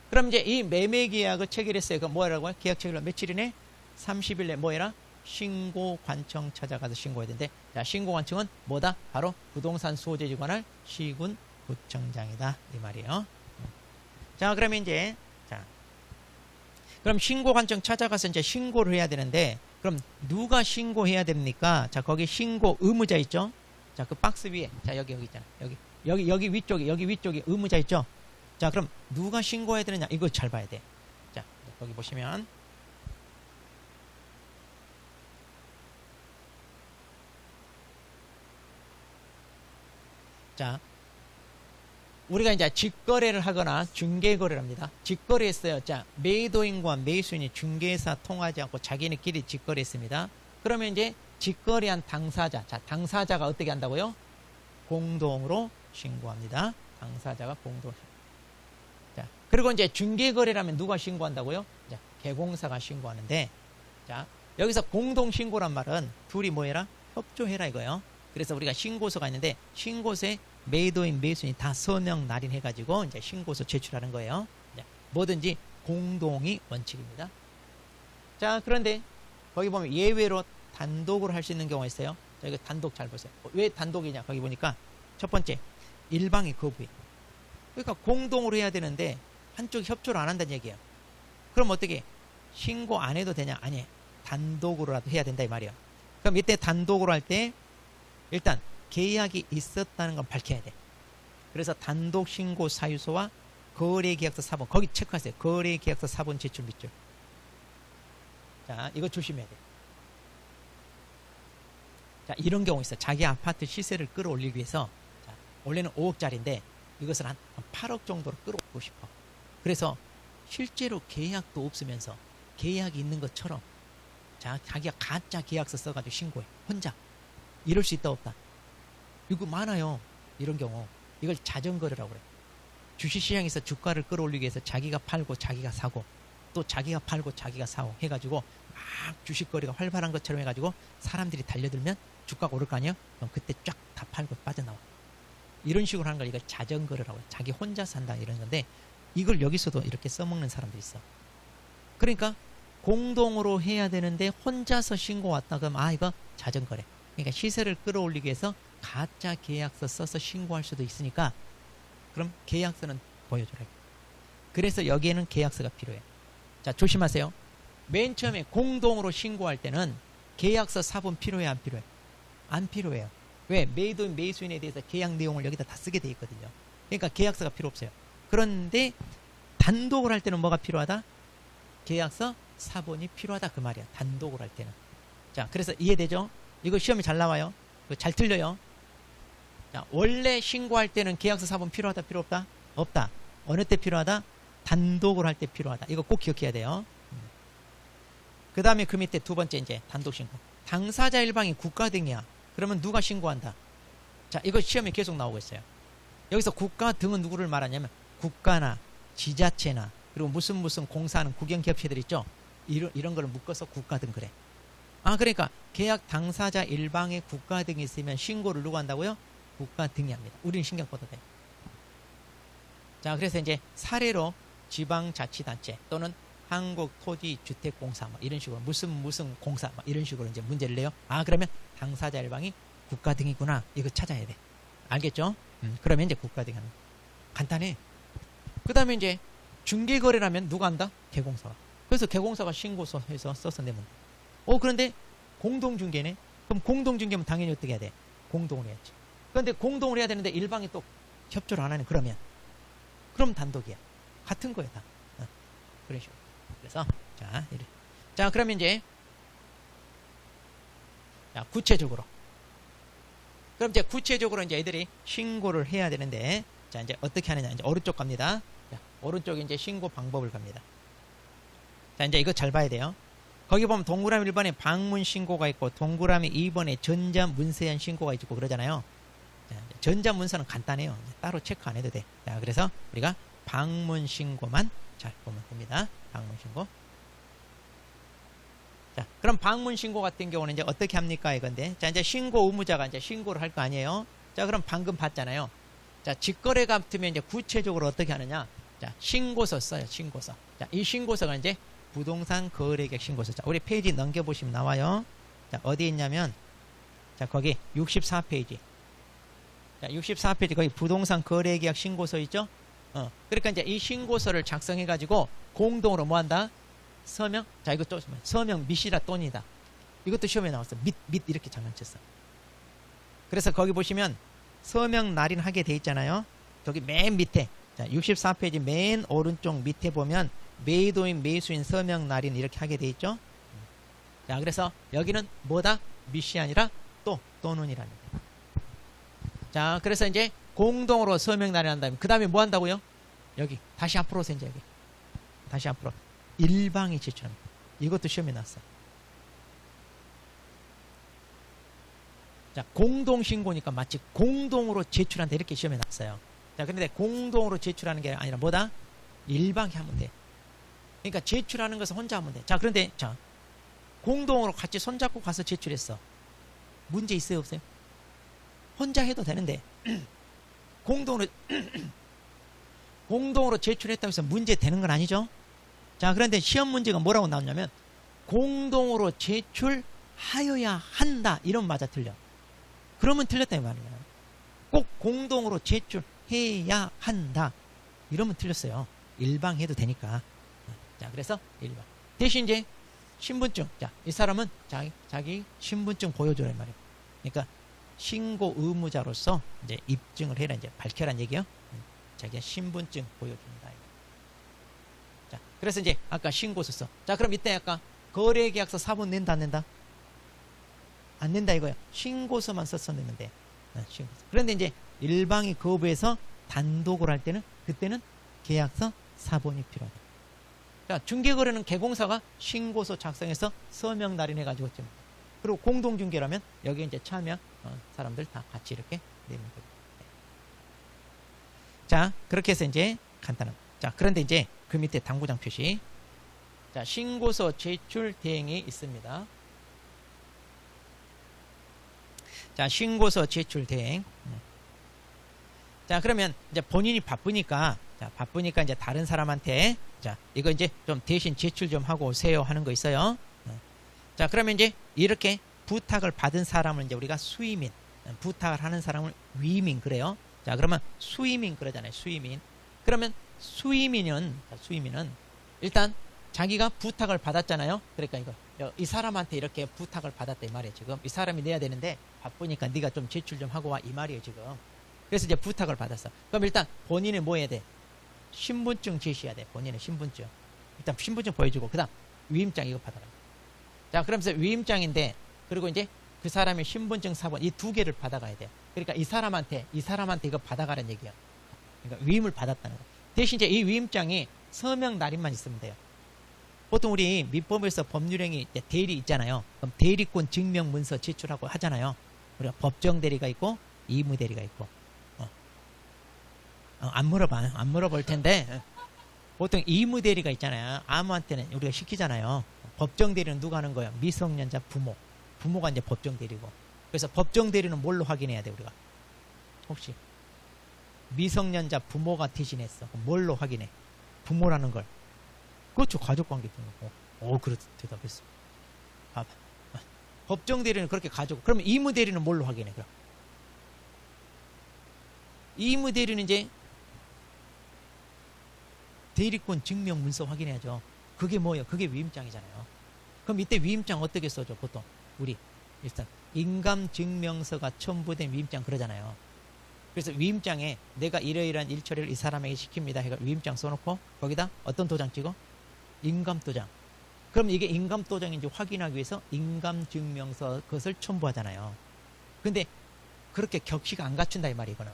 그럼 이제 이 매매 계약을 체결했어요. 그 뭐라고요? 계약 체결일 며칠이네? 30일 내 뭐해라? 신고 관청 찾아가서 신고해야 되는데, 자, 신고 관청은 뭐다? 바로 부동산 소재지 관할 시군 구청장이다 이 말이에요. 자, 그러면 이제 그럼 신고 관청 찾아가서 이제 신고를 해야 되는데, 그럼 누가 신고해야 됩니까? 자, 거기 신고 의무자 있죠? 자, 그 박스 위에, 자, 여기 있잖아. 여기 위쪽에 의무자 있죠? 자, 그럼 누가 신고해야 되느냐? 이거 잘 봐야 돼. 자, 거기 보시면. 자, 우리가 이제 직거래를 하거나 중개거래를 합니다. 직거래했어요. 자, 매도인과 매수인이 중개사 통하지 않고 자기네끼리 직거래했습니다. 그러면 이제 직거래한 당사자, 자, 당사자가 어떻게 한다고요? 공동으로 신고합니다. 당사자가 공동. 자, 그리고 이제 중개거래라면 누가 신고한다고요? 자, 개공사가 신고하는데, 자, 여기서 공동 신고란 말은 둘이 뭐해라? 협조해라 이거요. 그래서 우리가 신고서가 있는데 신고서에 매도인, 매수인이 다 서명 날인해가지고 이제 신고서 제출하는 거예요. 뭐든지 공동이 원칙입니다. 자, 그런데 거기 보면 예외로 단독으로 할 수 있는 경우가 있어요. 자, 이거 단독 잘 보세요. 왜 단독이냐? 거기 보니까 첫 번째, 일방이 거부해. 그러니까 공동으로 해야 되는데 한쪽이 협조를 안 한다는 얘기예요. 그럼 어떻게? 신고 안 해도 되냐? 아니, 단독으로라도 해야 된다 이 말이에요. 그럼 이때 단독으로 할 때 일단 계약이 있었다는 건 밝혀야 돼. 그래서 단독 신고 사유서와 거래계약서 사본, 거기 체크하세요. 거래계약서 사본 제출 밑줄. 자, 이거 조심해야 돼. 자, 이런 경우 있어. 자기 아파트 시세를 끌어올리기 위해서, 자, 원래는 5억짜리인데 이것을 한 8억 정도로 끌어올리고 싶어. 그래서 실제로 계약도 없으면서 계약이 있는 것처럼, 자, 자기가 가짜 계약서 써가지고 신고해. 혼자. 이럴 수 있다 없다? 이거 많아요. 이런 경우. 이걸 자전거래라고 그래. 주식시장에서 주가를 끌어올리기 위해서 자기가 팔고 자기가 사고, 또 자기가 팔고 자기가 사고 해가지고 막 주식거래가 활발한 것처럼 해가지고 사람들이 달려들면 주가가 오를 거 아니에요? 그럼 그때 쫙 다 팔고 빠져나와. 이런 식으로 하는 걸 이걸 자전거래라고 해. 자기 혼자 산다 이런 건데, 이걸 여기서도 이렇게 써먹는 사람들이 있어. 그러니까 공동으로 해야 되는데 혼자서 신고 왔다 그러면 아, 이거 자전거래. 그러니까 시세를 끌어올리기 위해서 가짜 계약서 써서 신고할 수도 있으니까, 그럼 계약서는 보여줘라. 그래서 여기에는 계약서가 필요해. 자, 조심하세요. 맨 처음에 공동으로 신고할 때는 계약서 사본 필요해 안 필요해? 안 필요해요. 왜? 매도인 매수인에 대해서 계약 내용을 여기다 다 쓰게 돼 있거든요. 그러니까 계약서가 필요 없어요. 그런데 단독을 할 때는 뭐가 필요하다? 계약서 사본이 필요하다 그 말이야. 단독을 할 때는. 자, 그래서 이해되죠? 이거 시험이 잘 나와요. 이거 잘 틀려요. 자, 원래 신고할 때는 계약서 사본 필요하다 필요 없다? 없다. 어느 때 필요하다? 단독으로 할 때 필요하다. 이거 꼭 기억해야 돼요. 그 다음에 그 밑에 두 번째 이제 단독 신고. 당사자 일방이 국가 등이야. 그러면 누가 신고한다? 자, 이거 시험에 계속 나오고 있어요. 여기서 국가 등은 누구를 말하냐면 국가나 지자체나 그리고 무슨 공사하는 국영기업체들 있죠? 이런 거를 묶어서 국가 등 그래. 아, 그러니까 계약 당사자 일방에 국가 등이 있으면 신고를 누가 한다고요? 국가 등이 합니다. 우리는 신경 꺼도 돼. 자, 그래서 이제 사례로 지방자치단체 또는 한국토지주택공사 뭐 이런 식으로 무슨 공사 뭐 이런 식으로 이제 문제를 내요. 아, 그러면 당사자 일방이 국가 등이구나. 이거 찾아야 돼. 알겠죠? 그러면 이제 국가 등이 하는. 간단해. 그 다음에 이제 중개거래라면 누가 한다? 개공사가. 그래서 개공사가 신고서해서 써서 내면 돼. 그런데 공동중개네? 그럼 공동중개면 당연히 어떻게 해야 돼? 공동을 해야지. 그런데 공동을 해야 되는데 일방이 또 협조를 안 하네. 그럼 단독이야. 같은 거야, 다. 그런 식으로. 그래서, 자, 이래. 자, 그러면 이제, 자, 구체적으로. 그럼 이제 구체적으로 이제 애들이 신고를 해야 되는데, 자, 이제 어떻게 하느냐. 이제 오른쪽 갑니다. 자, 오른쪽에 이제 신고 방법을 갑니다. 자, 이제 이거 잘 봐야 돼요. 거기 보면 동그라미 1번에 방문 신고가 있고, 동그라미 2번에 전자문서한 신고가 있고 그러잖아요. 자, 전자문서는 간단해요. 따로 체크 안 해도 돼. 자, 그래서 우리가 방문 신고만 잘 보면 됩니다. 방문 신고. 자, 그럼 방문 신고 같은 경우는 이제 어떻게 합니까? 이건데. 자, 이제 신고 의무자가 이제 신고를 할 거 아니에요? 자, 그럼 방금 봤잖아요. 자, 직거래 같으면 이제 구체적으로 어떻게 하느냐? 자, 신고서 써요. 신고서. 자, 이 신고서가 이제 부동산 거래계약 신고서. 자, 우리 페이지 넘겨보시면 나와요. 자, 어디 있냐면, 자, 거기 64페이지. 자, 64페이지 거기 부동산 거래계약 신고서 있죠? 그러니까 이제 이 신고서를 작성해가지고 공동으로 뭐 한다? 서명? 자, 이거 또 서명 밑이라 돈이다. 이것도 시험에 나왔어. 밑 이렇게 장난쳤어. 그래서 거기 보시면 서명 날인하게 돼 있잖아요. 저기 맨 밑에. 자, 64페이지 맨 오른쪽 밑에 보면 매도인 매수인 서명 날인 이렇게 하게 돼 있죠. 자, 그래서 여기는 뭐다? 밑이 아니라 또는이라는 거예요. 자, 그래서 이제 공동으로 서명 날인한다면 그 다음에 뭐 한다고요? 여기 다시 앞으로 오세요. 이제 여기 다시 앞으로 일방이 제출합니다. 이것도 시험에 났어. 자, 공동신고니까 마치 공동으로 제출한다 이렇게 시험에 났어요. 자, 그런데 공동으로 제출하는 게 아니라 뭐다? 일방이 하면 돼. 그러니까 제출하는 것은 혼자 하면 돼. 자, 그런데 자, 공동으로 같이 손잡고 가서 제출했어. 문제 있어요, 없어요? 혼자 해도 되는데 공동으로 제출했다고 해서 문제 되는 건 아니죠. 자, 그런데 시험 문제가 뭐라고 나오냐면 공동으로 제출하여야 한다 이러면 맞아 틀려. 그러면 틀렸다 이 말이야. 꼭 공동으로 제출해야 한다 이러면 틀렸어요. 일방 해도 되니까. 자, 그래서 일방 대신 이제 신분증. 자, 이 사람은 자기 신분증 보여줘라 이 말이에요. 그러니까 신고 의무자로서 이제 입증을 해라, 이제 밝혀란 얘기요. 자기가 신분증 보여준다. 자, 그래서 이제 아까 신고서 써. 자, 그럼 이때 아까 거래계약서 사본 낸다 안 낸다? 안 낸다 이거야. 신고서만 써서 내면 돼. 신고서. 그런데 이제 일방이 거부해서 단독으로 할 때는 그때는 계약서 사본이 필요하다. 자, 중개거래는 개공사가 신고서 작성해서 서명 날인해가지고 지금. 그리고 공동중개라면 여기 이제 참여 사람들 다 같이 이렇게 내면 됩니다. 자, 그렇게 해서 이제 간단한. 자, 그런데 이제 그 밑에 당구장 표시. 자, 신고서 제출 대행이 있습니다. 자, 신고서 제출 대행. 자, 그러면 이제 본인이 바쁘니까 이제 다른 사람한테 자, 이거 이제 좀 대신 제출 좀 하고 오세요 하는 거 있어요. 자, 그러면 이제 이렇게 부탁을 받은 사람을 이제 우리가 수임인, 부탁을 하는 사람을 위임인 그래요. 자, 그러면 수임인 그러잖아요. 수임인. 그러면 수임인은 일단 자기가 부탁을 받았잖아요. 그러니까 이거 이 사람한테 이렇게 부탁을 받았다 이 말이에요. 지금 이 사람이 내야 되는데 바쁘니까 네가 좀 제출 좀 하고 와 이 말이에요. 지금. 그래서 이제 부탁을 받았어. 그럼 일단 본인이 뭐 해야 돼? 신분증 제시해야 돼. 본인의 신분증. 일단 신분증 보여주고 그다음 위임장 이거 받아라. 자, 그러면서 위임장인데 그리고 이제 그 사람의 신분증 사본 이 두 개를 받아가야 돼요. 그러니까 이 사람한테 이거 받아가라는 얘기야. 그러니까 위임을 받았다는 거. 대신 이제 이 위임장이 서명 날인만 있으면 돼요. 보통 우리 민법에서 법률행위 대리 있잖아요. 그럼 대리권 증명 문서 제출하고 하잖아요. 우리가 법정 대리가 있고 이무 대리가 있고. 안 물어볼 텐데 보통 이무 대리가 있잖아요. 아무한테는 우리가 시키잖아요. 법정 대리는 누가 하는 거예요? 미성년자 부모가 이제 법정 대리고. 그래서 법정 대리는 뭘로 확인해야 돼 우리가? 혹시 미성년자 부모가 대신했어. 뭘로 확인해? 부모라는 걸. 그렇죠. 가족관계 등록. 그렇게 대답했어. 봐봐. 법정 대리는 그렇게 가족. 그러면 이무 대리는 뭘로 확인해? 그럼 이무 대리는 이제 대리권 증명 문서 확인해야죠. 그게 뭐예요? 그게 위임장이잖아요. 그럼 이때 위임장 어떻게 써줘? 보통 우리 일단 인감증명서가 첨부된 위임장 그러잖아요. 그래서 위임장에 내가 이러이러한 일처리를 이 사람에게 시킵니다 해가 위임장 써놓고 거기다 어떤 도장 찍어? 인감도장. 그럼 이게 인감도장인지 확인하기 위해서 인감증명서 그것을 첨부하잖아요. 근데 그렇게 격식 안 갖춘다 이 말이 이거는.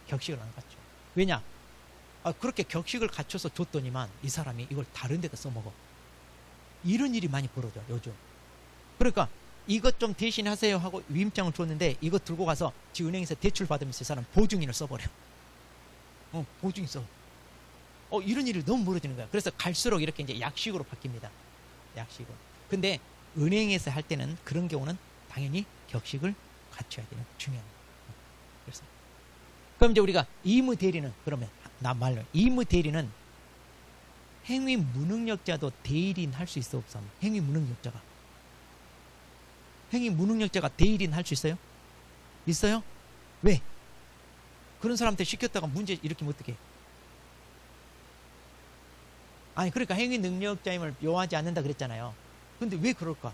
격식을 안 갖춰. 왜냐? 그렇게 격식을 갖춰서 줬더니만 이 사람이 이걸 다른 데다 써먹어. 이런 일이 많이 벌어져 요즘. 그러니까 이것 좀 대신하세요 하고 위임장을 줬는데 이거 들고 가서 지 은행에서 대출 받으면서 이 사람 보증인을 써버려. 보증인 써. 이런 일이 너무 멀어지는 거야. 그래서 갈수록 이렇게 이제 약식으로 바뀝니다. 약식으로. 근데 은행에서 할 때는 그런 경우는 당연히 격식을 갖춰야 되는 중요한 거예요. 그래서 그럼 이제 우리가 이무 대리는 그러면 나 말로 이무 대리는 행위 무능력자도 대리인 할 수 있어 없어? 행위 무능력자가 대리인 할 수 있어요? 있어요? 왜? 그런 사람한테 시켰다가 문제 일으키면 어떡해? 아니 그러니까 행위 능력자임을 요하지 않는다 그랬잖아요. 근데 왜 그럴까?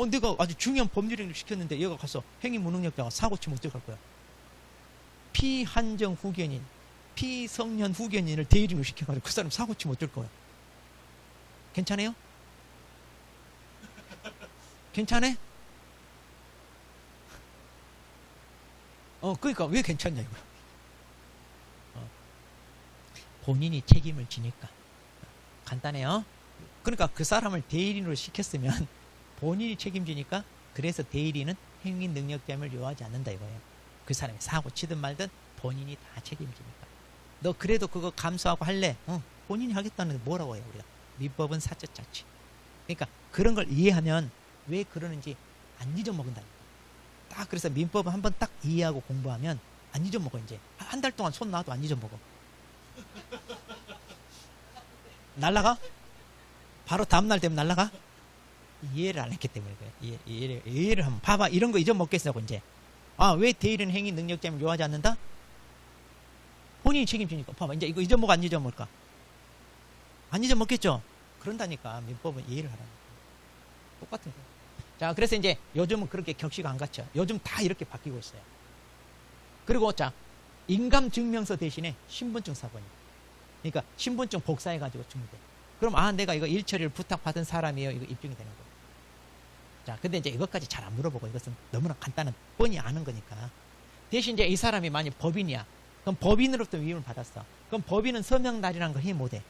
내가 아주 중요한 법률행위를 시켰는데 얘가 가서 행위 무능력자가 사고 치면 어떡할 거야? 피한정 후견인, 피성년 후견인을 대리인으로 시켜가지고 그 사람 사고 치면 어쩔 거야? 괜찮아요? 괜찮아? 그러니까 왜 괜찮냐 이거. 본인이 책임을 지니까. 간단해요. 그러니까 그 사람을 대리인으로 시켰으면 본인이 책임지니까 그래서 대리인은 행위 능력자임을 요하지 않는다 이거예요. 그 사람이 사고 치든 말든 본인이 다 책임지니까. 너 그래도 그거 감수하고 할래? 본인이 하겠다는데 뭐라고 해요 우리가. 민법은 사적 자치. 그러니까 그런 걸 이해하면 왜 그러는지 안 잊어먹는다니까. 딱 그래서 민법을 한번 딱 이해하고 공부하면 안 잊어먹어. 이제 한 달 동안 손 놔도 안 잊어먹어. 날라가? 바로 다음날 되면 날라가? 이해를 안 했기 때문에 그래. 이해를 한번 봐봐. 이런 거 잊어먹겠어요 이제. 왜 대리인 행위 능력자임을 요하지 않는다? 본인이 책임지니까. 봐봐. 이제 이거 잊어먹어 안 잊어먹을까? 안 잊어먹겠죠? 그런다니까. 민법은 이해를 하라는 거야. 똑같은 거야. 자, 그래서 이제 요즘은 그렇게 격식 안 갖춰. 요즘 다 이렇게 바뀌고 있어요. 그리고 자, 인감증명서 대신에 신분증 사본이에요. 그러니까 신분증 복사해가지고 주면 돼. 그럼 내가 이거 일처리를 부탁받은 사람이에요. 이거 입증이 되는 거예요. 자, 근데 이제 이것까지 잘 안 물어보고 이것은 너무나 간단한 뻔히 아는 거니까. 대신 이제 이 사람이 만약 법인이야. 그럼 법인으로부터 위임을 받았어. 그럼 법인은 서명 날이라는 걸 해 못해.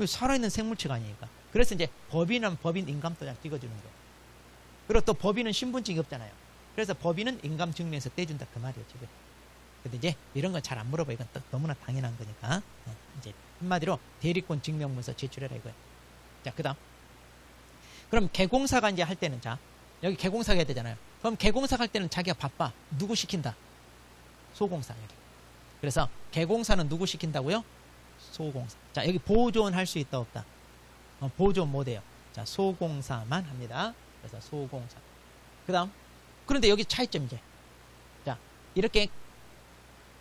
살아있는 생물체가 아니니까. 그래서 이제 법인은 법인 인감도장 찍어주는 거예요. 그리고 또 법인은 신분증이 없잖아요. 그래서 법인은 인감증명서 떼준다 그 말이에요 지금. 근데 이제 이런 건 잘 안 물어봐. 이건 또 너무나 당연한 거니까. 이제 한마디로 대리권 증명문서 제출해라 이거예요. 자, 그다음. 그럼 개공사가 이제 할 때는 자 여기 개공사가 해야 되잖아요. 그럼 개공사 할 때는 자기가 바빠. 누구 시킨다? 소공사 여기. 그래서 개공사는 누구 시킨다고요? 소공사. 자, 여기 보조원 할 수 있다 없다? 보조원 못해요. 자, 소공사만 합니다. 그래서 소공사. 그다음. 그런데 여기 차이점 이제. 자, 이렇게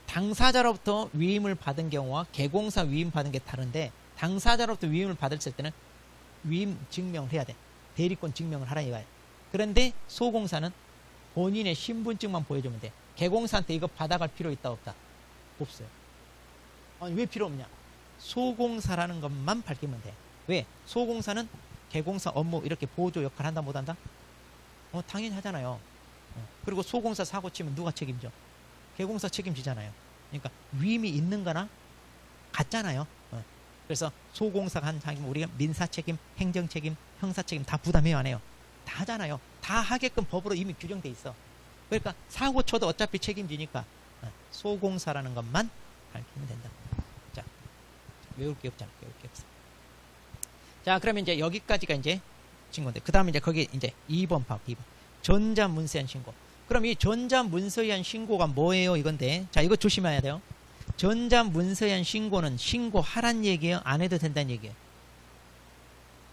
당사자로부터 위임을 받은 경우와 개공사 위임 받은 게 다른데 당사자로부터 위임을 받을 때는 위임 증명을 해야 돼. 대리권 증명을 하라 이거예요. 그런데 소공사는 본인의 신분증만 보여주면 돼. 개공사한테 이거 받아갈 필요 있다 없다? 없어요. 아니 왜 필요 없냐? 소공사라는 것만 밝히면 돼. 왜? 소공사는 개공사 업무 이렇게 보조 역할 한다 못한다? 당연히 하잖아요. 그리고 소공사 사고 치면 누가 책임져? 개공사 책임지잖아요. 그러니까 위임이 있는 거나 같잖아요. 그래서 소공사가 한 장이면 우리가 민사 책임, 행정 책임, 형사 책임 다 부담해요 안 해요? 다 하잖아요. 다 하게끔 법으로 이미 규정돼 있어. 그러니까 사고 쳐도 어차피 책임지니까 소공사라는 것만 밝히면 된다. 자, 외울 게 없잖아. 외울 게 없어. 자, 그러면 이제 여기까지가 이제 친구인데 그 다음에 이제 거기 이제 2번 봐. 2번 전자문서현 신고. 그럼 이 전자문서현 신고가 뭐예요? 이건데 자, 이거 조심해야 돼요. 전자문서현 신고는 신고하란 얘기예요? 안 해도 된다는 얘기예요?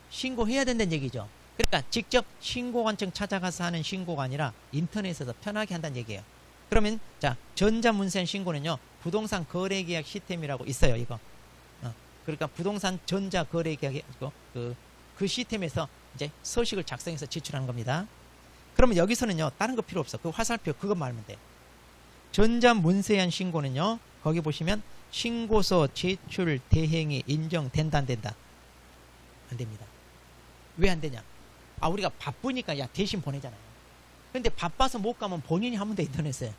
신고해야 된다는 얘기죠. 그러니까 직접 신고관청 찾아가서 하는 신고가 아니라 인터넷에서 편하게 한다는 얘기예요. 그러면 자, 전자문서현 신고는요 부동산 거래계약 시스템이라고 있어요. 이거 그러니까 부동산 전자 거래 계약이고 그 시스템에서 이제 서식을 작성해서 제출하는 겁니다. 그러면 여기서는요, 다른 거 필요 없어. 그 화살표 그것만 알면 돼. 전자 문서한 신고는요, 거기 보시면 신고서 제출 대행이 인정된다 안 된다? 안 됩니다. 왜 안 되냐? 우리가 바쁘니까 야 대신 보내잖아요. 근데 바빠서 못 가면 본인이 하면 돼, 인터넷에.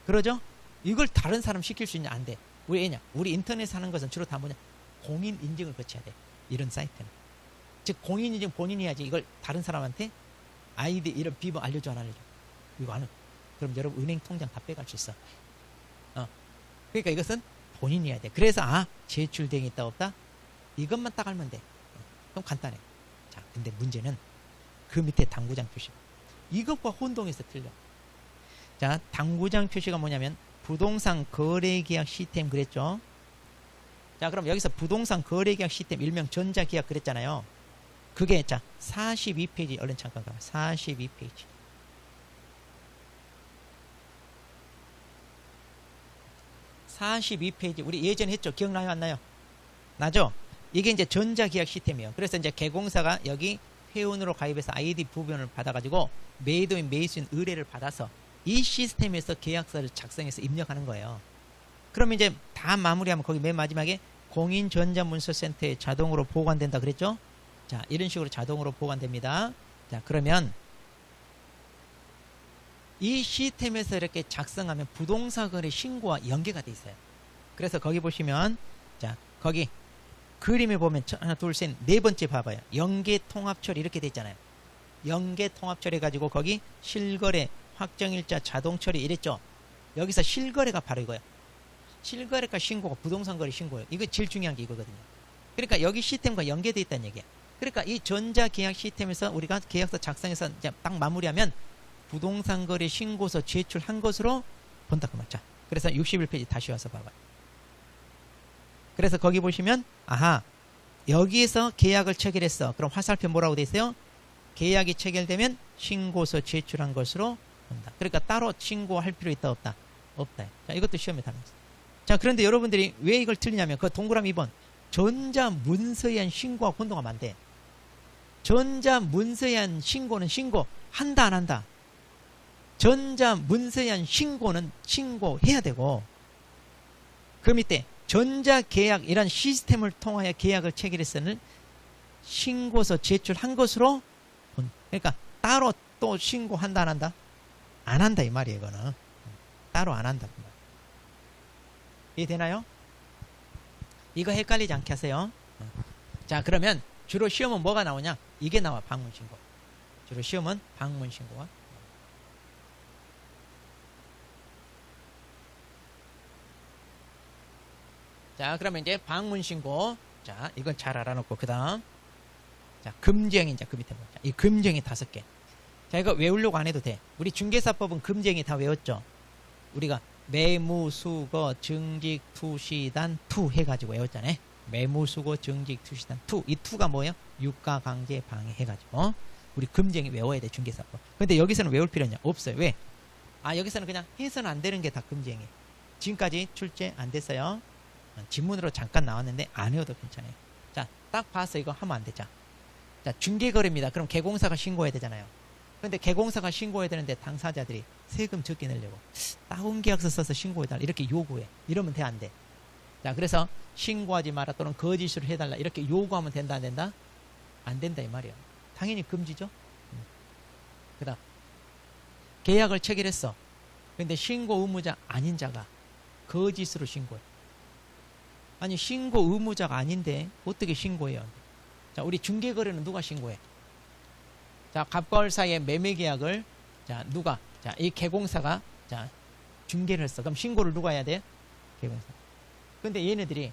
그러죠? 이걸 다른 사람 시킬 수 있냐? 안 돼. 우리 인터넷 하는 것은 주로 다 뭐냐? 공인 인증을 거쳐야 돼. 이런 사이트는. 즉 공인 인증 본인이 해야지 이걸 다른 사람한테 아이디 이런 비번 알려줘 안 알려줘? 이거 안 해. 그럼 여러분 은행 통장 다 빼갈 수 있어. 그러니까 이것은 본인이 해야 돼. 그래서 제출 대행이 있다 없다? 이것만 딱 알면 돼. 그럼 간단해. 자, 근데 문제는 그 밑에 당구장 표시. 이것과 혼동해서 틀려. 자, 당구장 표시가 뭐냐면 부동산 거래계약 시스템 그랬죠. 자, 그럼 여기서 부동산 거래계약 시스템 일명 전자계약 그랬잖아요. 그게 자 42페이지 얼른 잠깐 가봐. 42페이지. 42페이지 우리 예전에 했죠. 기억나요 안 나요? 나죠? 이게 이제 전자계약 시스템이에요. 그래서 이제 개공사가 여기 회원으로 가입해서 아이디 부분을 받아가지고 매도인 매수인 의뢰를 받아서 이 시스템에서 계약서를 작성해서 입력하는 거예요. 그럼 이제 다 마무리하면 거기 맨 마지막에 공인전자문서센터에 자동으로 보관된다 그랬죠? 자, 이런 식으로 자동으로 보관됩니다. 자, 그러면 이 시스템에서 이렇게 작성하면 부동산 거래 신고와 연계가 돼 있어요. 그래서 거기 보시면 자, 거기 그림에 보면 하나, 둘, 셋, 네 번째 봐봐요. 연계 통합 처리 이렇게 돼 있잖아요. 연계 통합 처리 해가지고 거기 실거래, 확정일자, 자동 처리 이랬죠. 여기서 실거래가 바로 이거예요. 실거래가 신고가 부동산 거래 신고예요. 이거 제일 중요한 게 이거거든요. 그러니까 여기 시스템과 연계되어 있다는 얘기야. 그러니까 이 전자계약 시스템에서 우리가 계약서 작성해서 이제 딱 마무리하면 부동산 거래 신고서 제출한 것으로 본다 그 말. 자, 그래서 61페이지 다시 와서 봐봐요. 그래서 거기 보시면 여기에서 계약을 체결했어. 그럼 화살표 뭐라고 돼 있어요? 계약이 체결되면 신고서 제출한 것으로 본다. 그러니까 따로 신고할 필요 있다 없다? 없다. 자, 이것도 시험에 다 나왔어. 자, 그런데 여러분들이 왜 이걸 틀리냐면 그 동그라미 2번 전자문서에 의한 신고와 혼동하면 안 돼. 전자문서에 의한 신고는 신고한다 안 한다? 전자문서에 의한 신고는 신고해야 되고 그 밑에 전자계약 이란 시스템을 통하여 계약을 체결했으는 신고서 제출한 것으로 본. 그러니까 따로 또 신고한다 안 한다? 안 한다 이 말이에요. 이거는 따로 안 한다. 이해되나요? 이거 헷갈리지 않게 하세요. 자, 그러면 주로 시험은 뭐가 나오냐? 이게 나와. 방문신고. 주로 시험은 방문신고가. 자, 그러면 이제 방문신고. 자, 이건 잘 알아놓고 그 다음 자, 금쟁이 이제 그 밑에 보자. 이 금쟁이 5개. 자, 이거 외우려고 안 해도 돼. 우리 중개사법은 금쟁이 다 외웠죠. 우리가 매무, 수거, 증직, 투시단, 투 해가지고 외웠잖아요. 매무, 수거, 증직, 투시단, 투. 이 투가 뭐예요? 유가, 강제, 방해 해가지고 우리 금쟁이 외워야 돼. 중개사법. 근데 여기서는 외울 필요냐? 없어요. 왜? 여기서는 그냥 해서는 안 되는 게 다 금쟁이. 지금까지 출제 안 됐어요. 지문으로 잠깐 나왔는데 안 외워도 괜찮아요. 자, 딱 봐서 이거 하면 안 되죠. 자, 중개거래입니다. 그럼 개공사가 신고해야 되잖아요. 근데 개공사가 신고해야 되는데 당사자들이 세금 적게 내려고 다운계약서 써서 신고해달라 이렇게 요구해. 이러면 돼 안 돼? 자, 그래서 신고하지 마라 또는 거짓으로 해달라 이렇게 요구하면 된다 안 된다? 안 된다 이 말이에요. 당연히 금지죠. 그 다음 계약을 체결했어. 근데 신고 의무자 아닌 자가 거짓으로 신고해. 아니 신고 의무자가 아닌데 어떻게 신고해요? 자, 우리 중개거래는 누가 신고해? 자, 갑과을 사이의 매매계약을 자, 누가? 자, 이 개공사가 자, 중개를 했어. 그럼 신고를 누가 해야 돼? 개공사. 근데 얘네들이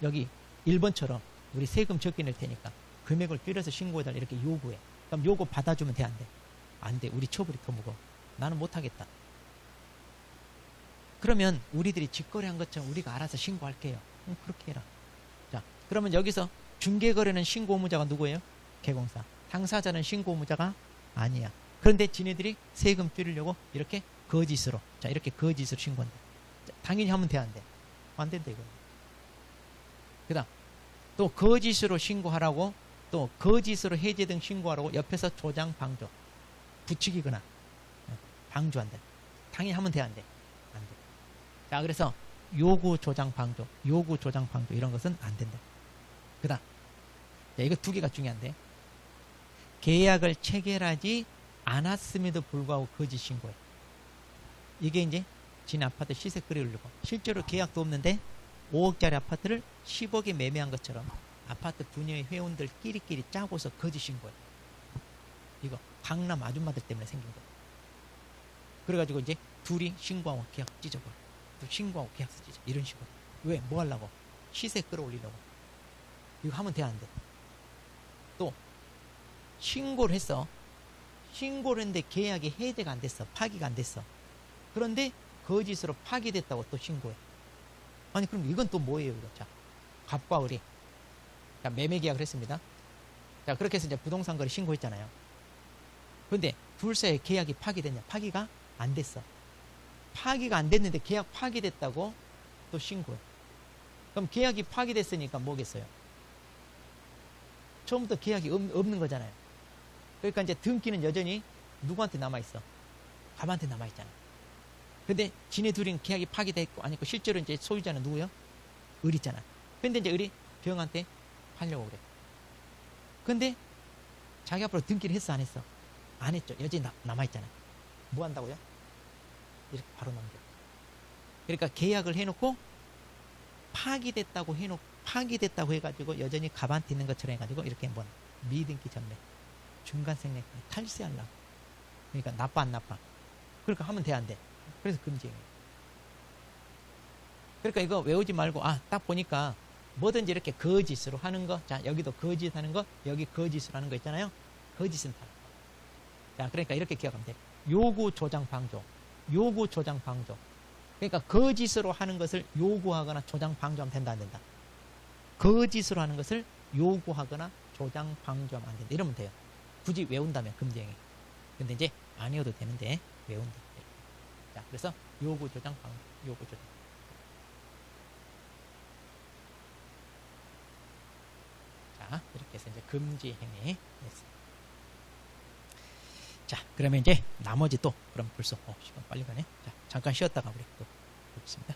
여기 1번처럼 우리 세금 적게 낼 테니까 금액을 줄여서 신고해달라 이렇게 요구해. 그럼 요구 받아주면 돼 안 돼? 안 돼. 우리 처벌이 더 무거워. 나는 못하겠다. 그러면 우리들이 직거래한 것처럼 우리가 알아서 신고할게요. 그렇게 해라. 자, 그러면 여기서 중개거래는 신고 의무자가 누구예요? 개공사. 당사자는 신고 의무자가 아니야. 그런데 지네들이 세금 줄이려고 이렇게 거짓으로 자, 이렇게 거짓으로 신고한다. 자, 당연히 하면 돼 안 돼? 안 된다 이거. 그 다음 또 거짓으로 신고하라고, 또 거짓으로 해제 등 신고하라고 옆에서 조장 방조, 부추기거나 방조한다. 당연히 하면 돼, 안 돼? 안 돼. 자, 그래서 요구 조장 방조, 요구 조장 방조 이런 것은 안 된다. 그다음, 자, 이거 두 개가 중요한데, 계약을 체결하지 않았음에도 불구하고 거짓 신고해. 이게 이제 진 아파트 시세 끌어올리고, 실제로 계약도 없는데 5억짜리 아파트를 10억에 매매한 것처럼 아파트 분야의 회원들끼리끼리 짜고서 거짓 신고해. 이거 강남 아줌마들 때문에 생긴 거야. 그래가지고 이제 둘이 신고하고 계약 찢어버려. 또 신고하고 계약서 찢어. 이런 식으로. 왜? 뭐 하려고? 시세 끌어올리려고. 이거 하면 돼, 안 돼? 또 신고를 했어. 신고를 했는데 계약이 해제가 안 됐어. 파기가 안 됐어. 그런데 거짓으로 파기됐다고 또 신고해. 아니, 그럼 이건 또 뭐예요, 이거? 자, 갑과 을이. 자, 매매 계약을 했습니다. 자, 그렇게 해서 이제 부동산 거래 신고했잖아요. 그런데 둘 사이에 계약이 파기됐냐? 파기가 안 됐어. 파기가 안 됐는데 계약 파기됐다고 또 신고해. 그럼 계약이 파기됐으니까 뭐겠어요? 처음부터 계약이 없는 거잖아요. 그러니까 이제 등기는 여전히 누구한테 남아있어? 갑한테 남아있잖아. 근데 지네 둘이는 계약이 파기됐고 아니고 실제로 이제 소유자는 누구요? 을 있잖아. 근데 이제 을이 병한테 팔려고 그래. 근데 자기 앞으로 등기를 했어, 안 했어? 안 했죠. 여전히 남아있잖아. 뭐 한다고요? 이렇게 바로 넘겨. 그러니까 계약을 해놓고 파기됐다고 해놓고 파기됐다고 해가지고 여전히 갑한테 있는 것처럼 해가지고 이렇게 뭐 미등기 전매, 중간생략 탈세하려고. 그러니까 나빠 안 나빠? 그러니까 하면 돼, 안 돼? 그래서 금지행위. 그러니까 이거 외우지 말고, 아, 딱 보니까 뭐든지 이렇게 거짓으로 하는 거, 자, 여기도 거짓하는 거, 여기 거짓으로 하는 거 있잖아요. 거짓은 다. 자, 그러니까 이렇게 기억하면 돼. 요구 조장 방조, 요구 조장 방조. 그러니까 거짓으로 하는 것을 요구하거나 조장 방조하면 된다, 안 된다? 거짓으로 하는 것을 요구하거나 조장 방조하면 안 된다. 이러면 돼요. 굳이 외운다면 금지행위. 근데 이제 안 외워도 되는데 외운다. 자, 그래서 요구 조장 방조, 요구 조장. 자, 이렇게 해서 이제 금지 행위 했습니다. 자, 그러면 이제 나머지 또 그럼 벌써 시간 빨리 가네. 자, 잠깐 쉬었다가 우리 또 보겠습니다.